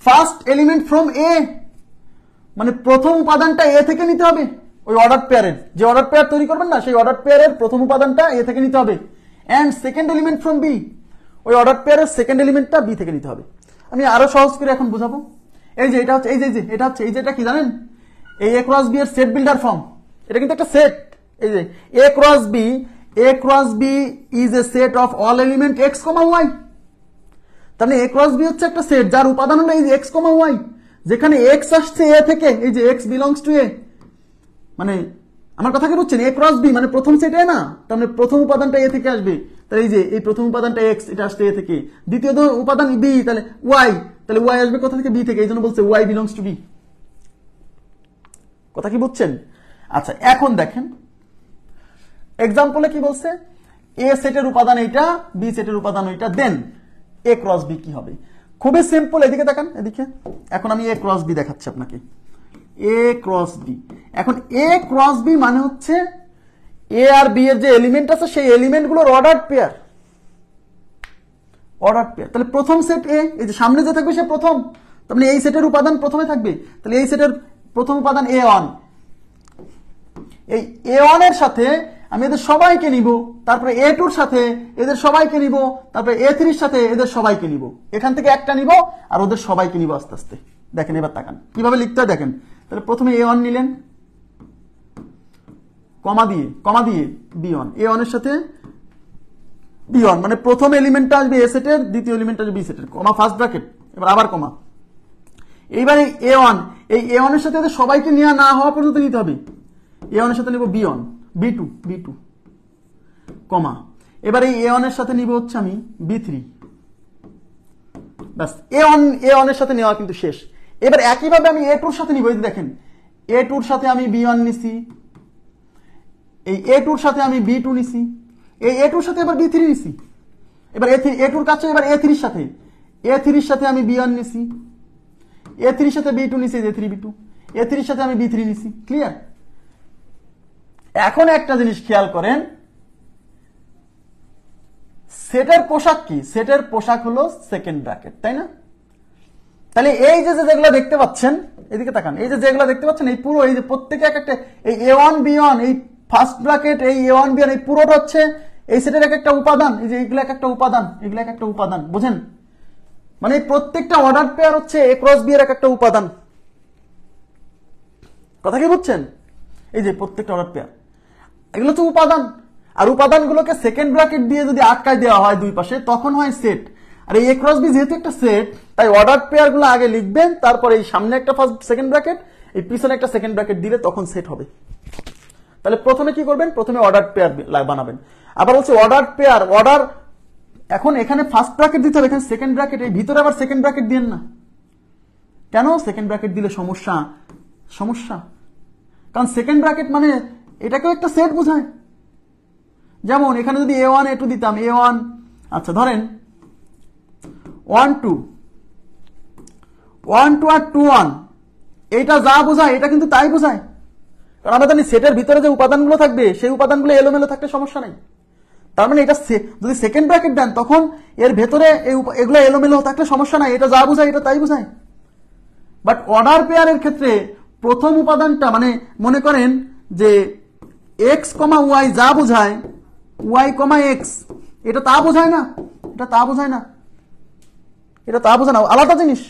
ফার্স্ট এলিমেন্ট ফ্রম এ, মানে প্রথম উপাদানটা এ থেকে নিতে হবে। ওই অর্ডার পেয়ারের যে অর্ডার পেয়ার তৈরি করবেন না, সেই অর্ডার পেয়ারের প্রথম উপাদানটা এ থেকে নিতে হবে। And second element from B, ওই অর্ডার পেয়ারের সেকেন্ড এলিমেন্টটা বি থেকে নিতে হবে। আমি আরো সহজ করে এখন বুঝাবো। এই যে এটা হচ্ছে, এই যে এটা হচ্ছে, এই যে এটা কি জানেন, এই এ ক্রস বি এর সেট বিল্ডার ফর্ম। এটা কিন্তু একটা সেট। এই যে A cross B is a set of all element X comma Y. তাহলে এ ক্রস বি হচ্ছে একটা সেট যার উপাদান হলো এই যে এক্স কমা ওয়াই, যেখানে এক্স আসছে এ থেকে, এই যে এক্স বিলংস টু এ। মানে আমার কথা কি বুঝছেন? এ ক্রস বি মানে প্রথম সেট এ না, তার মানে প্রথম উপাদানটা এ থেকে আসবে। তাহলে এই যে এই প্রথম উপাদানটা এক্স, এটা আসছে এ থেকে। দ্বিতীয় উপাদান বি, তাহলে ওয়াই, তাহলে ওয়াই আসবে কোথা থেকে? বি থেকে। এই জন্য বলছে ওয়াই বিলংস টু বি। কথা কি বুঝছেন? আচ্ছা, এখন দেখেন এক্সাম্পলে কি বলছে, এ সেটের উপাদান এইটা, বি সেটের উপাদান ওইটা, দেন এ ক্রস বি কি হবে। খুবই সিম্পল, এদিকে তাকান, এদিকে। এখন আমি এ ক্রস বি দেখাচ্ছি আপনাকে, এ ক্রস বি। এখন এ ক্রস বি মানে হচ্ছে এ আর বি এর যে এলিমেন্ট আছে সেই এলিমেন্ট গুলোর অর্ডার পেয়ার, অর্ডার পেয়ার। তাহলে প্রথম সেট এ, এই যে সামনে যে থাকবে সে প্রথম, তার মানে এই সেটের উপাদান প্রথমে থাকবে, তাহলে এই সেটের প্রথম উপাদান এ ওয়ান। এই এ ওয়ান এর সাথে আমি এদের সবাইকে নিব, তারপরে এ টুর সাথে এদের সবাইকে নিব, তারপরে এ থ্রির সাথে এদের সবাইকে নিব, এখান থেকে একটা নিব আর ওদের সবাইকে নিব আস্তে আস্তে। দেখেন এবার তাকান কিভাবে লিখতে হয় দেখেন। তাহলে প্রথমে এ ওয়ান নিলেন, কমা দিয়ে বি ওয়ান, এ ওয়ান এর সাথে বি ওয়ান, মানে প্রথম এলিমেন্টটা আসবে এ সেটের, দ্বিতীয় এলিমেন্টটা আসবে বি সেটের, কমা ফার্স্ট ব্র্যাকেট, এবার আবার কমা। এইবার এই এ ওয়ান, এই এ ওয়ান এর সাথে এদের সবাইকে নেওয়া না হওয়া পর্যন্ত নিতে হবে। এ ওয়ান এর সাথে নিব B one, B two comma, এবার এই এ ওয়ান এর সাথে নিব হচ্ছে আমি বি থ্রি, ব্যাস এ ওয়ান এর সাথে নেওয়া কিন্তু শেষ। এবার একইভাবে আমি এ টুর সাথে নিব, এই দেখেন এ টুর সাথে আমি বি ওয়ান নিছি, এই এ টুর সাথে আমি বি টু নিছি, এই এ টুর সাথে এবার বি থ্রি নিছি, এবার এ টুর কাছে এবার এ থ্রির সাথে আমি বি ওয়ান নিছি, এ থ্রির সাথে বি টু নিছি, এ থ্রি বি টু, এ থ্রির সাথে আমি বি থ্রি নিছি। ক্লিয়ার? এখন একটা জিনিস খেয়াল করেন, সেটের পোশাক কি? সেটের পোশাক হলো সেকেন্ড ব্র্যাকেট, তাই না? তাহলে এই যে যেগুলো দেখতে পাচ্ছেন, এদিকে তাকান, এই যে যেগুলো দেখতে পাচ্ছেন, এই পুরো এই যে প্রত্যেকে এক একটা, এই এ ওয়ান বি ওয়ান, এই ফার্স্ট ব্র্যাকেট, এই এ ওয়ান বি ওয়ান, এই পুরোটা হচ্ছে এই সেটের এক একটা উপাদান। এই যে এইগুলো এক একটা উপাদান, এগুলো এক একটা উপাদান, বুঝেন? মানে প্রত্যেকটা অর্ডার পেয়ার হচ্ছে এ ক্রস বি এর এক একটা উপাদান। কথা কি বুঝছেন? এই যে প্রত্যেকটা অর্ডার পেয়ার, এগুলো হচ্ছে উপাদান। আর উপাদানগুলোকে সেকেন্ড ব্র্যাকেট দিয়ে যদি আটকায় দেওয়া হয় দুই পাশে, তখন হয় সেট। আর এই এ ক্রস বি যেহেতু একটা সেট, তাই অর্ডার পেয়ার গুলো আগে লিখবেন, তারপর এই সামনে একটা ফার্স্ট সেকেন্ড ব্র্যাকেট, এই পিছনে একটা সেকেন্ড ব্র্যাকেট দিলে তখন সেট হবে। তাহলে প্রথমে কি করবেন? প্রথমে অর্ডার পেয়ার বানাবেন। আবার বলছে অর্ডার পেয়ার, অর্ডার, এখন এখানে ফার্স্ট ব্র্যাকেট দিতে হবে, এখানে সেকেন্ড ব্র্যাকেট, এই ভিতরে আবার সেকেন্ড ব্র্যাকেট দিন না। কেন সেকেন্ড ব্র্যাকেট দিলে সমস্যা? কারণ সেকেন্ড ব্র্যাকেট মানে এটাকেও একটা সেট বোঝায়। যেমন এখানে যদি এ ওয়ান এ টু দিতাম, এ ওয়ান, আচ্ছা ধরেন 1 2 আর 2 1, এইটা যা বোঝায় এটা কিন্তু তাই বোঝায়। কারণ আমরা জানি সেটের ভিতরে যে উপাদানগুলো থাকবে সেই উপাদানগুলো এলোমেলো থাকলে সমস্যা নেই। তার মানে এটা যদি সেকেন্ড ব্র্যাকেট দেন, তখন এর ভেতরে এগুলো এলোমেলো থাকলে সমস্যা নাই, এটা যা বোঝায় এটা তাই বোঝায়। বাট অর্ডার পেয়ারের ক্ষেত্রে প্রথম উপাদানটা, মানে মনে করেন যে এক্স কমা ওয়াই যা বোঝায়, ওয়াই কমা এক্স, এটা তা বোঝায় না, এটা তা বোঝায় না, আলাদা জিনিস।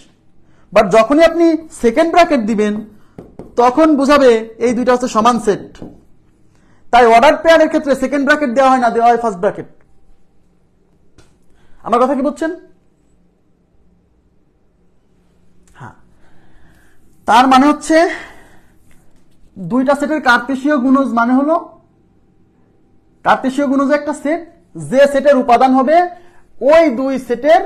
বাট যখনই আপনি সেকেন্ড ব্র্যাকেট দিবেন, তখন বোঝাবে এই দুইটা হচ্ছে সমান সেট। তাই অর্ডার পেয়ারের ক্ষেত্রে সেকেন্ড ব্র্যাকেট দেওয়া হয় না, দেওয়া হয় ফার্স্ট ব্র্যাকেট। আমার কথা কি বুঝছেন? হ্যাঁ, তার মানে হচ্ছে দুইটা সেটের কার্তেশীয় গুণজ মানে হলো, কার্তেশীয় গুণজ একটা সেট, যে সেটের উপাদান হবে ওই দুই সেটের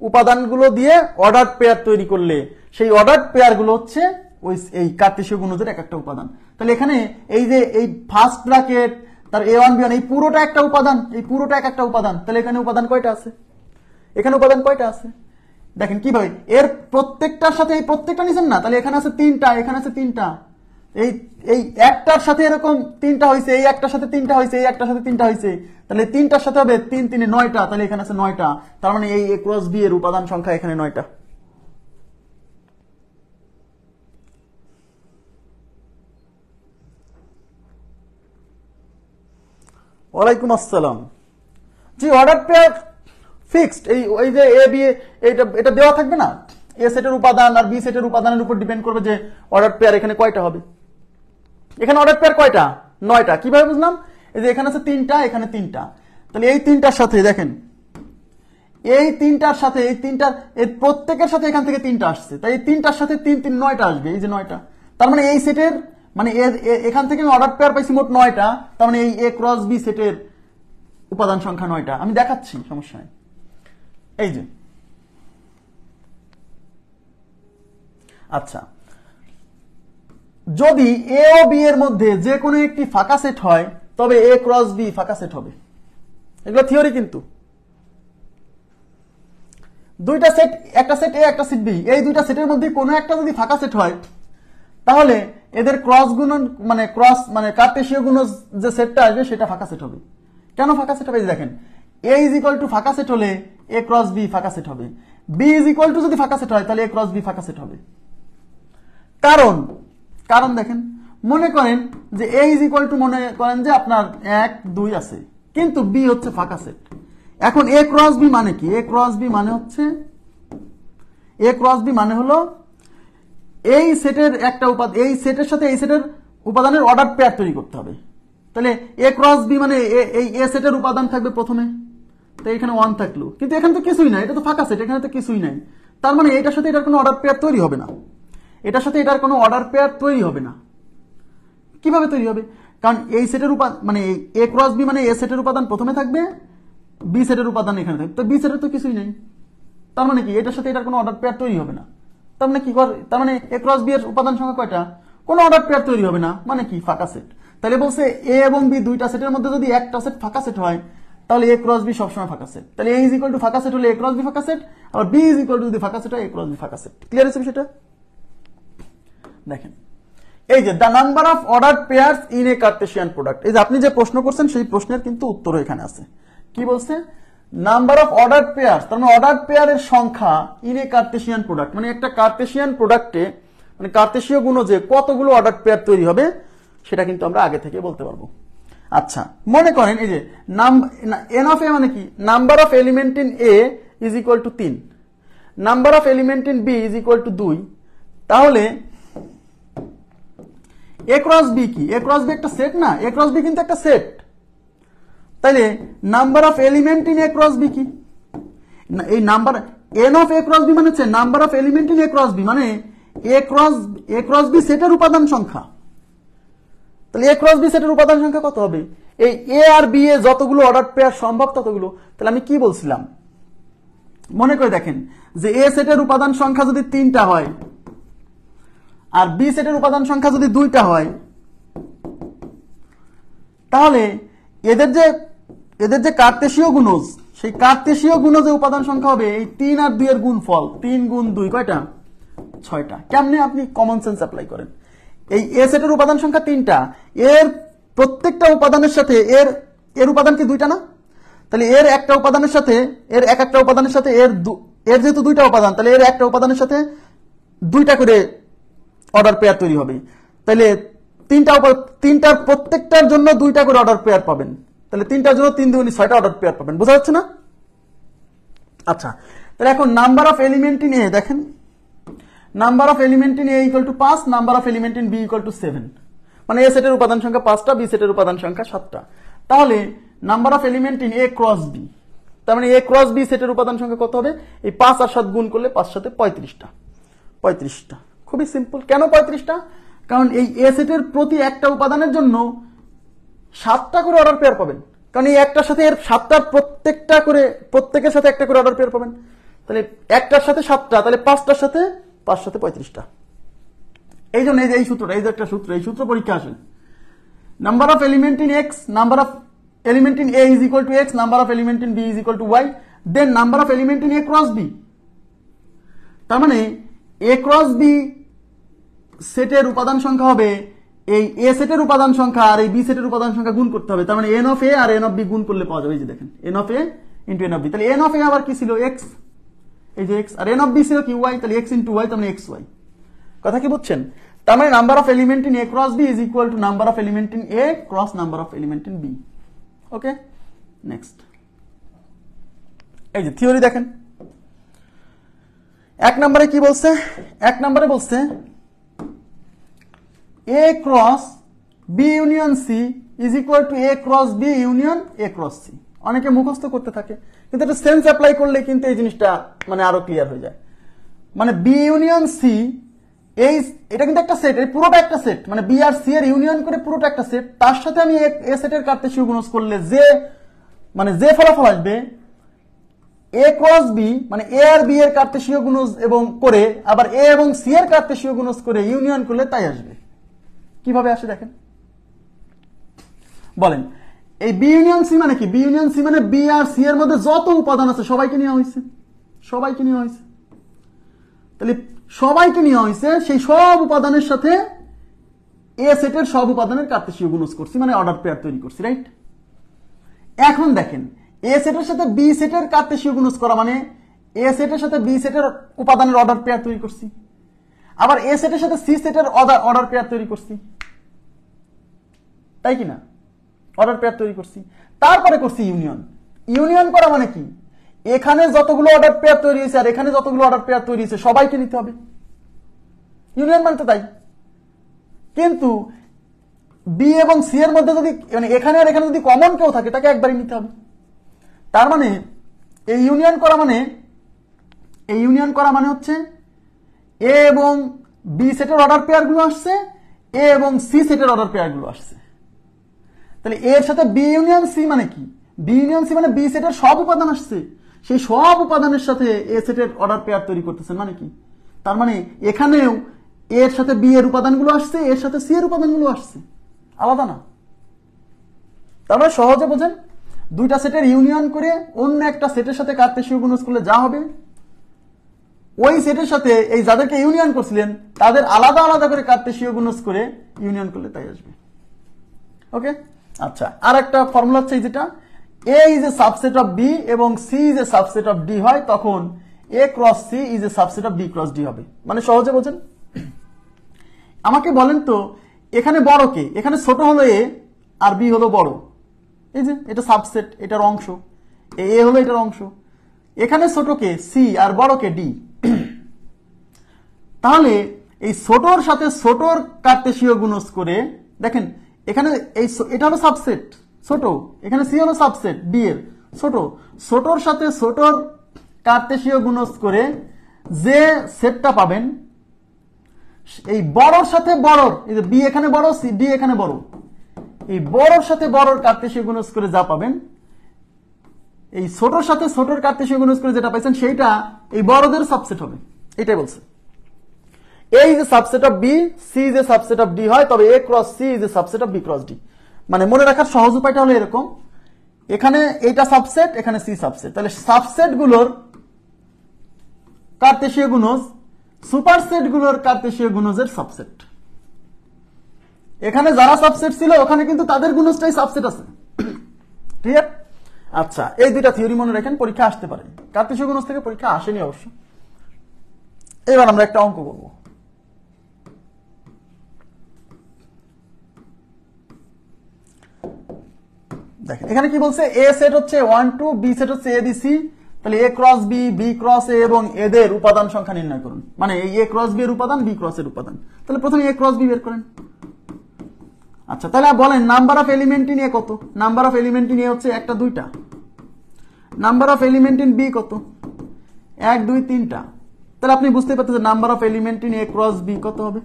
উপাদানগুলো দিয়ে অর্ডার পেয়ার তৈরি করলে সেই অর্ডার পেয়ার গুলো হচ্ছে ওই এই কার্তেশীয় গুণজের এক একটা উপাদান। তাহলে এখানে এই যে এই ফার্স্ট ব্র্যাকেট, তার এ ওয়ান বি ওয়ান, এই পুরোটা একটা উপাদান, এই পুরোটা এক একটা উপাদান। তাহলে এখানে উপাদান কয়টা আছে? এখানে উপাদান কয়টা আছে দেখেন কিভাবে, এর প্রত্যেকটার সাথে এই প্রত্যেকটা নিছেন না, তাহলে এখানে আছে তিনটা, এখানে আছে তিনটা, এই একটার সাথে এরকম তিনটা হয়েছে, এই একটার সাথে তিনটা হয়েছে, এই একটার সাথে তিনটা হয়েছে, তাহলে তিনটার সাথে হবে 3 3 9টা, তাহলে এখানে আছে 9টা। তার মানে এই এ ক্রস বি এর উপাদান সংখ্যা এখানে 9টা। ওয়ালাইকুম আসসালাম। জি, অর্ডার পেয়ার ফিক্সড, এই যে এ বি, এটা দেওয়া থাকবে না, এ সেটের উপাদান আর বি সেটের উপাদানের উপর ডিপেন্ড করবে যে অর্ডার পেয়ার এখানে কয়টা হবে। এখানে অর্ডার পেয়ার কয়টা? 9টা। কিভাবে বুঝলাম? এই যে এখানে আছে 3টা, এখানে 3টা, তাহলে এই 3টার সাথে দেখেন, এই 3টার সাথে এই 3টার, এই প্রত্যেকের সাথে এখান থেকে 3টা আসছে, তাই এই 3টার সাথে 3 3 9টা আসবে, এই যে 9টা। তার মানে এই সেটের, মানে এখান থেকে আমি অর্ডার পেয়ার পাইছি মোট 9টা, তার মানে এই এ ক্রস বি সেটের উপাদান সংখ্যা 9টা। আমি দেখাচ্ছি, সমস্যা নেই। এই যে, আচ্ছা, যদি এ ও বি এর মধ্যে যে কোনো একটি ফাঁকা সেট হয়, তবে এ ক্রস বি ফাঁকা সেট হবে। এগুলো থিওরি কিন্তু। দুইটা সেট, একটা সেট এ একটা সেট বি, এই দুইটা সেটের মধ্যে কোনো একটা যদি ফাঁকা সেট হয় তাহলে এদের ক্রস গুণন মানে কার্টেশীয় গুণজ যে সেটটা আসবে সেটা ফাঁকা সেট হবে। কেন ফাঁকা সেট হবে? দেখেন, এ ইজ ইকুয়াল টু ফাঁকা সেট হলে এ ক্রস বি ফাঁকা সেট হবে, বি ইজ ইকুয়াল টু যদি ফাঁকা সেট হয় তাহলে এ ক্রস বি ফাঁকা সেট হবে। কারণ দেখেন, মনে করেন যে এ ইজ ইকুয়াল টু, মনে করেন যে আপনার 1 2 আছে, কিন্তু বি হচ্ছে ফাঁকা সেট। এখন এ ক্রস বি মানে কি? এ ক্রস বি মানে হচ্ছে, এ ক্রস বি মানে হলো এই সেটের একটা উপাদান, এই সেটের সাথে এই সেটের উপাদানের অর্ডার পেয়ার তৈরি করতে হবে। তাহলে এ ক্রস বি মানে এই এ সেটের উপাদান থাকবে প্রথমে, তো এখানে 1 থাকলো, কিন্তু এখানে তো কিছুই নাই, এটা তো ফাঁকা সেট, এখানে তো কিছুই নাই। তার মানে এটার সাথে এটার কোনো অর্ডার পেয়ার তৈরি হবে না, এটার সাথে এটার কোনো অর্ডার পেয়ার তৈরি হবে না। কিভাবে তৈরি হবে? কারণ এই সেটের উপাদান মানে এ ক্রস বি মানে এ সেটের উপাদান প্রথমে থাকবে, বি সেটের উপাদান এখানে থাকবে, তো বি সেটের তো কিছুই নেই। তার মানে কি এটার সাথে এটার কোনো অর্ডার পেয়ার তৈরি হবে না। তার মানে কি করে? তার মানে এ ক্রস বি এর উপাদান সংখ্যা কয়টা? কোনো অর্ডার পেয়ার তৈরি হবে না, মানে কি ফাঁকা সেট। তাহলে বলছে এ এবং বি দুইটা সেটের মধ্যে যদি একটা সেট ফাঁকা সেট হয় তাহলে এ ক্রস বি সবসময় ফাঁকা সেট। তাহলে এ ইজ ইকুয়াল টু ফাঁকা সেট হলে এ ক্রস বি ফাঁকা সেট, আর বি ইজ ইকুয়াল টু যদি ফাঁকা সেট হয় এ ক্রস বি ফাঁকা সেট। ক্লিয়ার আছে বিষয়টা? দেখেন, এই যে the number of order pairs in a Cartesian product, এই যে আপনি যে প্রশ্ন করছেন সেই প্রশ্নের কিন্তু উত্তর এখানে আছে। কি বলছে? নাম্বার অফ অর্ডার পেয়ারস, তার মানে অর্ডার পেয়ারের সংখ্যা ইন এ কার্টেশিয়ান প্রোডাক্ট, মানে একটা কার্টেশিয়ান প্রোডাক্টে মানে কার্টেশীয় গুণজে কতগুলো অর্ডার পেয়ার তৈরি হবে সেটা কিন্তু আমরা আগে থেকে বলতে পারবো। আচ্ছা, মনে করেন এই যে এন অফ এ মানে কি? Number of element in A is equal to 3, number of element in B is equal to 2, তাহলে এ ক্রস বি কি? এ ক্রস বি একটা সেট না? এ ক্রস বি কিন্তু একটা সেট। তাইলে number of element in A cross B কি? এই number N of A cross B মানে হচ্ছে number of element in A cross B, মানে এ ক্রস বি সেটের উপাদান সংখ্যা। তাহলে এ ক্রস বি সেটের উপাদান সংখ্যা কত হবে? এই এ আর বি এ যতগুলো অর্ডার পেয়ার সম্ভব ততগুলো। তাহলে আমি কি বলছিলাম? মনে করে দেখেন যে এ সেটের উপাদান সংখ্যা যদি 3টা হয় আর বি সেটের উপাদান সংখ্যা যদি 2টা হয়, তাহলে এদের যে কার্টেশীয় গুণজ, সেই কার্টেশীয় গুণজের উপাদান সংখ্যা হবে এই 3 আর 2 এর গুণফল, 3 গুণ 2 কয়টা? 6টা। কেমনে? আপনি কমন সেন্স অ্যাপ্লাই করেন। এই এ সেটের উপাদান সংখ্যা 3টা, এর প্রত্যেকটা উপাদানের সাথে এর উপাদান কি 2টা না? তাহলে এর একটা উপাদানের সাথে এর একটা উপাদানের সাথে এর যেহেতু 2টা উপাদান, তাহলে এর একটা উপাদানের সাথে 2টা করে অর্ডার পেয়ার তৈরি হবে। তাহলে তিনটার প্রত্যেকটার জন্য 2টা করে অর্ডার পেয়ার পাবেন। তাহলে 3টার জন্য 3 দুগুণে 6টা অর্ডার পেয়ার পাবেন। বোঝা যাচ্ছে না? আচ্ছা, তাহলে এখন number of element in A দেখেন, number of element in A equal to 5, number of element in B equal to 7, মানে এ সেটের উপাদান সংখ্যা 5টা, বি সেটের উপাদান সংখ্যা 7টা। তাহলে number of element in A cross B, তার মানে এ ক্রস বি সেটের উপাদান সংখ্যা কত হবে? এই 5 আর 7 গুণ করলে 5 সাথে 35টা। খুবই সিম্পল। কেন 35টা? কারণ এই এ সেটের প্রতি একটা উপাদানের জন্য 7টা করে অর্ডার পেয়ার পাবেন, কারণ এই একটার সাথে এর 7টার প্রত্যেকের সাথে একটা করে অর্ডার পেয়ার পাবেন। তাহলে একটার সাথে 7টা, তাহলে 5টার সাথে 5 সাথে 35টা। এই জন্য এই সূত্রটা, এই যে একটা সূত্র, এই সূত্র পরীক্ষা আসে। Number of element in X, number of element in A is equal to X, number of element in B is equal to Y, then number of element in A cross B. তার মানে A cross B সেটের উপাদান সংখ্যা হবে এই এ সেটের উপাদান সংখ্যা আর এই বি সেটের উপাদান সংখ্যা গুণ করতে হবে। তার মানে এন অফ এ আর এন অফ বি গুণ করলে পাওয়া যাবে। এই যে দেখেন, N of A into N of B. তাহলে এন অফ এ আবার কি ছিল? এক্স, এই যে এক্স, আর এন অফ বি ছিল কি? ওয়াই। তাহলে এক্স ইন্টু ওয়াই, তার মানে এক্স ওয়াই। কথা কি বুঝছেন? তার মানে number of element in A cross B is equal to number of element in A cross number of element in B. Okay, next. এই যে থিওরি দেখেন, 1 নম্বরে কি বলছে? 1 নম্বরে বলছে A cross B union C is equal to A cross B union A cross C. অনেকে মুখস্থ করতে থাকে, কিন্তু এটা সেন্স অ্যাপ্লাই করলে কিন্তু এই জিনিসটা মানে আরো ক্লিয়ার হয়ে যায়। মানে বি ইউনিয়ন সি, এটা কিন্তু একটা সেট, এই পুরোটা একটা সেট, মানে বি আর সি এর ইউনিয়ন করে পুরোটা একটা সেট। তার সাথে আমি এ সেটের কার্টেশীয় গুণজ করলে যে ফলাফল আসবে এ ক্রস বি, মানে এ আর বি এর কার্টেশীয় গুণজ এবং করে আবার এ এবং সি এর কার্টেশীয় গুণজ করে ইউনিয়ন করলে তাই আসবে। কিভাবে আসে দেখেন, বলেন এই বি ইউনিয়ন সি মানে কি? বি ইউনিয়ন সি মানে বি আর সি এর মধ্যে যত উপাদান আছে সবাইকে নেওয়া হয়েছে, সবাইকে নেওয়া হয়েছে। তাহলে সবাইকে নেওয়া হয়েছে, সেই সব উপাদানের সাথে এ সেটের সব উপাদানের কার্তেশীয় গুণজ করছি, মানে অর্ডার পেয়ার তৈরি করছি, রাইট? এখন দেখেন এ সেটের সাথে বি সেটের কার্তেশীয় গুণজ করা মানে এ সেটের সাথে বি সেটের উপাদানের অর্ডার পেয়ার তৈরি করছি, আবার এ সেটের সাথে সি সেটের অর্ডার পেয়ার তৈরি করছি, তাই কি না? অর্ডার পেয়ার তৈরি করছি, তারপরে করছি ইউনিয়ন। ইউনিয়ন করা মানে কি? এখানে যতগুলো অর্ডার পেয়ার তৈরি হয়েছে আর এখানে যতগুলো অর্ডার পেয়ার তৈরি হয়েছে সবাইকে নিতে হবে, ইউনিয়ন মানে তো তাই। কিন্তু বি এবং সি এর মধ্যে যদি মানে এখানে আর এখানে যদি কমন কেউ থাকে তাকে একবারই নিতে হবে। তার মানে এই ইউনিয়ন করা মানে হচ্ছে এ এবং বি সেটের অর্ডার পেয়ার গুলো আসছে, এ এবং সি সেটের অর্ডার পেয়ার গুলো আসছে। তাহলে এর সাথে বি ইউনিয়ন সি মানে কি? বি ইউনিয়ন সি মানে বি সেটের সব উপাদান আসছে, সেই সব উপাদানের সাথে এ সেটের অর্ডার পেয়ার তৈরি করতেছেন মানে কি? তার মানে এখানেও এর সাথে বি এর উপাদানগুলো আসছে, এর সাথে সি এর উপাদানগুলো আসছে, আলাদা না। তার মানে সহজে বোঝেন, দুইটা সেটের ইউনিয়ন করে অন্য একটা সেটের সাথে কার্তেশীয় গুণজ করলে যা হবে, ওই সেটের সাথে এই যাদেরকে ইউনিয়ন করছিলেন তাদের আলাদা আলাদা করে কার্তেশীয় গুণজ করে ইউনিয়ন করলে তাই আসবে। ওকে, আচ্ছা, আর একটা ফর্মুলা হচ্ছে যেটা A is a subset of B এবং C is a subset of D হয়, তখন A cross C is a subset of D cross D হবে। মানে সহজে বোঝেন। আমাকে বলেন তো এখানে বড় কে? এখানে ছোট হলো এ আর বি হলো বড়, এই যে এটা সাবসেট, এটার অংশ, এ হলো এটার অংশ। এখানে ছোট কে? সি, আর বড় কে? ডি। তাহলে এই ছোটর সাথে ছোটর কার্তেশীয় গুণজ করে দেখেন এখানে এটা হলো সাবসেট ছোট, এখানে সি হলো সাবসেট ডি এর ছোট, ছোটর সাথে ছোটর কার্তেশীয় গুণজ করে যে সেটটা পাবেন, এই বড়র সাথে বড়র, এই যে বি এখানে বড়, সি ডি এখানে বড়, এই বড়র সাথে বড়র কার্তেশীয় গুণজ করে যা পাবেন, এই ছোটর সাথে ছোটর কার্তেশীয় গুণজ করে যেটা পাইছেন সেইটা এই বড়দের সাবসেট হবে। এটাই বলছে A is a subset of B, C is a subset of D হয়, তবে A cross C is a subset of B cross D. মানে মনে রাখার সহজ উপায়টা হলো এরকম, এখানে এইটা সাবসেট, এখানে সি সাবসেট, তাহলে সাবসেট গুলোর কার্তেশীয় গুণজ সুপারসেট গুলোর কার্তেশীয় গুণজের সাবসেট। এখানে যারা সাবসেট ছিল ওখানে কিন্তু তাদের গুণজটাই সাবসেট আছে, ঠিক আছে? আচ্ছা, এই দুইটা থিওরি মনে রাখেন, পরীক্ষা আসতে পারে। কার্তেশীয় গুণজ থেকে পরীক্ষা আসেনি অবশ্য। এবার আমরা একটা অঙ্ক করব। দেখেন এখানে কি বলছে, এ সেট হচ্ছে 1 2, বি সেট হচ্ছে এ বি সি, তাহলে A cross B, B cross এ এবং এদের উপাদান সংখ্যা নির্ণয় করুন। মানে এই এ ক্রস বি এর উপাদান, বি ক্রস এর উপাদান। তাহলে প্রথমে এ ক্রস বি বের করেন। আচ্ছা, তাহলে বলেন number of element in A কত? Number of element in A হচ্ছে একটা দুইটা। Number of element in B কত? 1 2 3টা। তাহলে আপনি বুঝতে পারতেছেন number of element in A cross B কত হবে?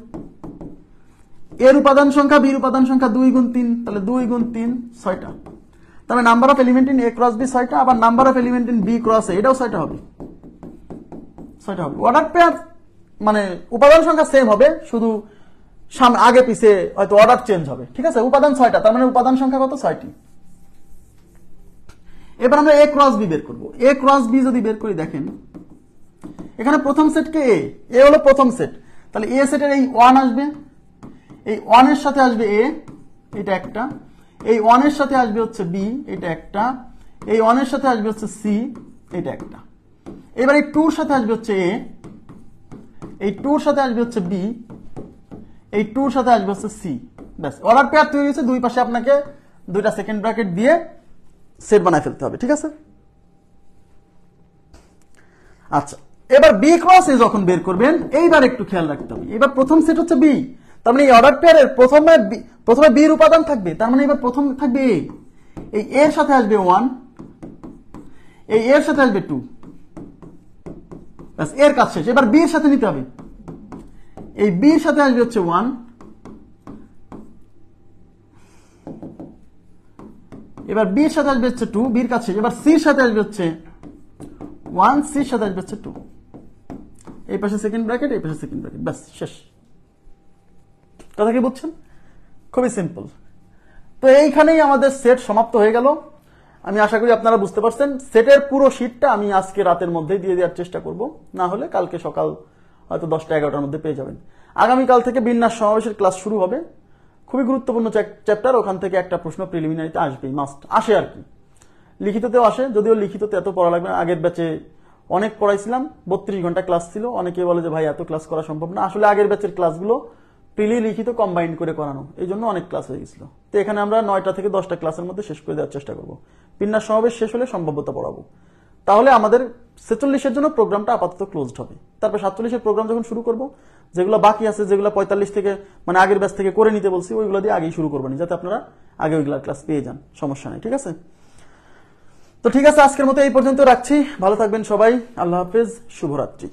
এর উপাদান সংখ্যা, বির উপাদান সংখ্যা 2 গুণ 3, তাহলে 2 গুণ 3 6টা। তবে number of element in A cross B 6টা, আবার number of element in B cross A এটাও 6টা হবে, 6টা হবে। অর্ডার পেয়ার মানে উপাদান সংখ্যা সেম হবে, শুধু আগে পিছে হয়তো অর্ডার চেঞ্জ হবে, ঠিক আছে? উপাদান 6টা, তার মানে উপাদান সংখ্যা কত? 6টি। এবার আমরা এ ক্রস বি বের করব। এ ক্রস বি যদি বের করি, দেখেন এখানে প্রথম সেট কে এ হলো প্রথম সেট, তাহলে এ সেটের এই 1 আসবে, এই 1 এর সাথে আসবে এ, এটা একটা, এই 1 এর সাথে আসবে হচ্ছে বি, এটা একটা, এই 1 এর সাথে আসবে হচ্ছে সি, এটা একটা। এবার এই 2 এর সাথে আসবে হচ্ছে এ, এই 2 এর সাথে আসবে হচ্ছে বি, এই 2 এর সাথে আসবে হচ্ছে সি। ব্যাস, অর্ডার পেয়ার তৈরি হয়েছে। দুই পাশে আপনাকে দুইটা সেকেন্ড ব্র্যাকেট দিয়ে সেট বানায় ফেলতে হবে, ঠিক আছে? আচ্ছা, এবার বি ক্রস এ যখন বের করবেন এইবার একটু খেয়াল রাখতে হবে। এবার প্রথম সেট হচ্ছে বি, তার মানে এই অর্ডার পেয়ারের প্রথমে বি এর উপাদান থাকবে, তার মানে এবার প্রথম থাকবে এ, এই এর সাথে আসবে 1, এই এর সাথে আসবে 2, ব্যাস এর কাজ শেষ। এবার বি এর সাথে নিতে হবে, এই বি এর সাথে আসবে হচ্ছে 1, এবার বি এর সাথে আসবে হচ্ছে 2, বি এর কাজ শেষ। এবার সি এর সাথে আসবে হচ্ছে 1, সি এর সাথে আসবে হচ্ছে 2, এই পাশে সেকেন্ড ব্র্যাকেট, এই পাশে সেকেন্ড ব্র্যাকেট, ব্যাস শেষ। কথা কি বুঝছেন? খুবই সিম্পল। তো এইখানেই আমাদের সেট সমাপ্ত হয়ে গেল। আমি আশা করি আপনারা বুঝতে পারছেন। সেটের পুরো শীটটা আমি আজকে রাতের মধ্যেই দিয়ে দেওয়ার চেষ্টা করব, না হলে কালকে সকাল হয়তো 10টা-11টার মধ্যে পেয়ে যাবেন। আগামীকাল থেকে বিন্যাস সমাবেশের ক্লাস শুরু হবে। খুবই গুরুত্বপূর্ণ চ্যাপ্টার, ওখান থেকে একটা প্রশ্ন প্রিলিমিনারিতে আসবেই, মাস্ট আসে আর কি। লিখিততেও আসে, যদিও লিখিততে এত পড়া লাগবে না। আগের ব্যাচে অনেক পড়াইছিলাম, 32 ঘন্টা ক্লাস ছিল। অনেকে বলে যে ভাই এত ক্লাস করা সম্ভব না। আসলে আগের ব্যাচের ক্লাসগুলো প্রিলি লিখিত কম্বাইন্ড করে করানো, এই জন্য অনেক ক্লাস হয়ে গেছিল। তো এখানে আমরা 9টা থেকে 10টা ক্লাসের মধ্যে শেষ করে দেওয়ার চেষ্টা করব। বিন্যাস সমাবেশ শেষ হলে সম্ভাব্যতা পড়াবো। তাহলে আমাদের 46-এর জন্য প্রোগ্রামটা আপাতত ক্লোজড হবে। তারপর 47-এর প্রোগ্রাম যখন শুরু করব, যেগুলো বাকি আছে, যেগুলো 45 থেকে মানে আগের ব্যাচ থেকে করে নিতে বলছি, ওইগুলো দিয়ে আগেই শুরু করবেন, যাতে আপনারা আগে ওইগুলা ক্লাস পেয়ে যান, সমস্যা নেই। ঠিক আছে? তো ঠিক আছে, আজকের মতো এই পর্যন্ত রাখছি। ভালো থাকবেন সবাই। আল্লাহ হাফেজ, শুভরাত্রি।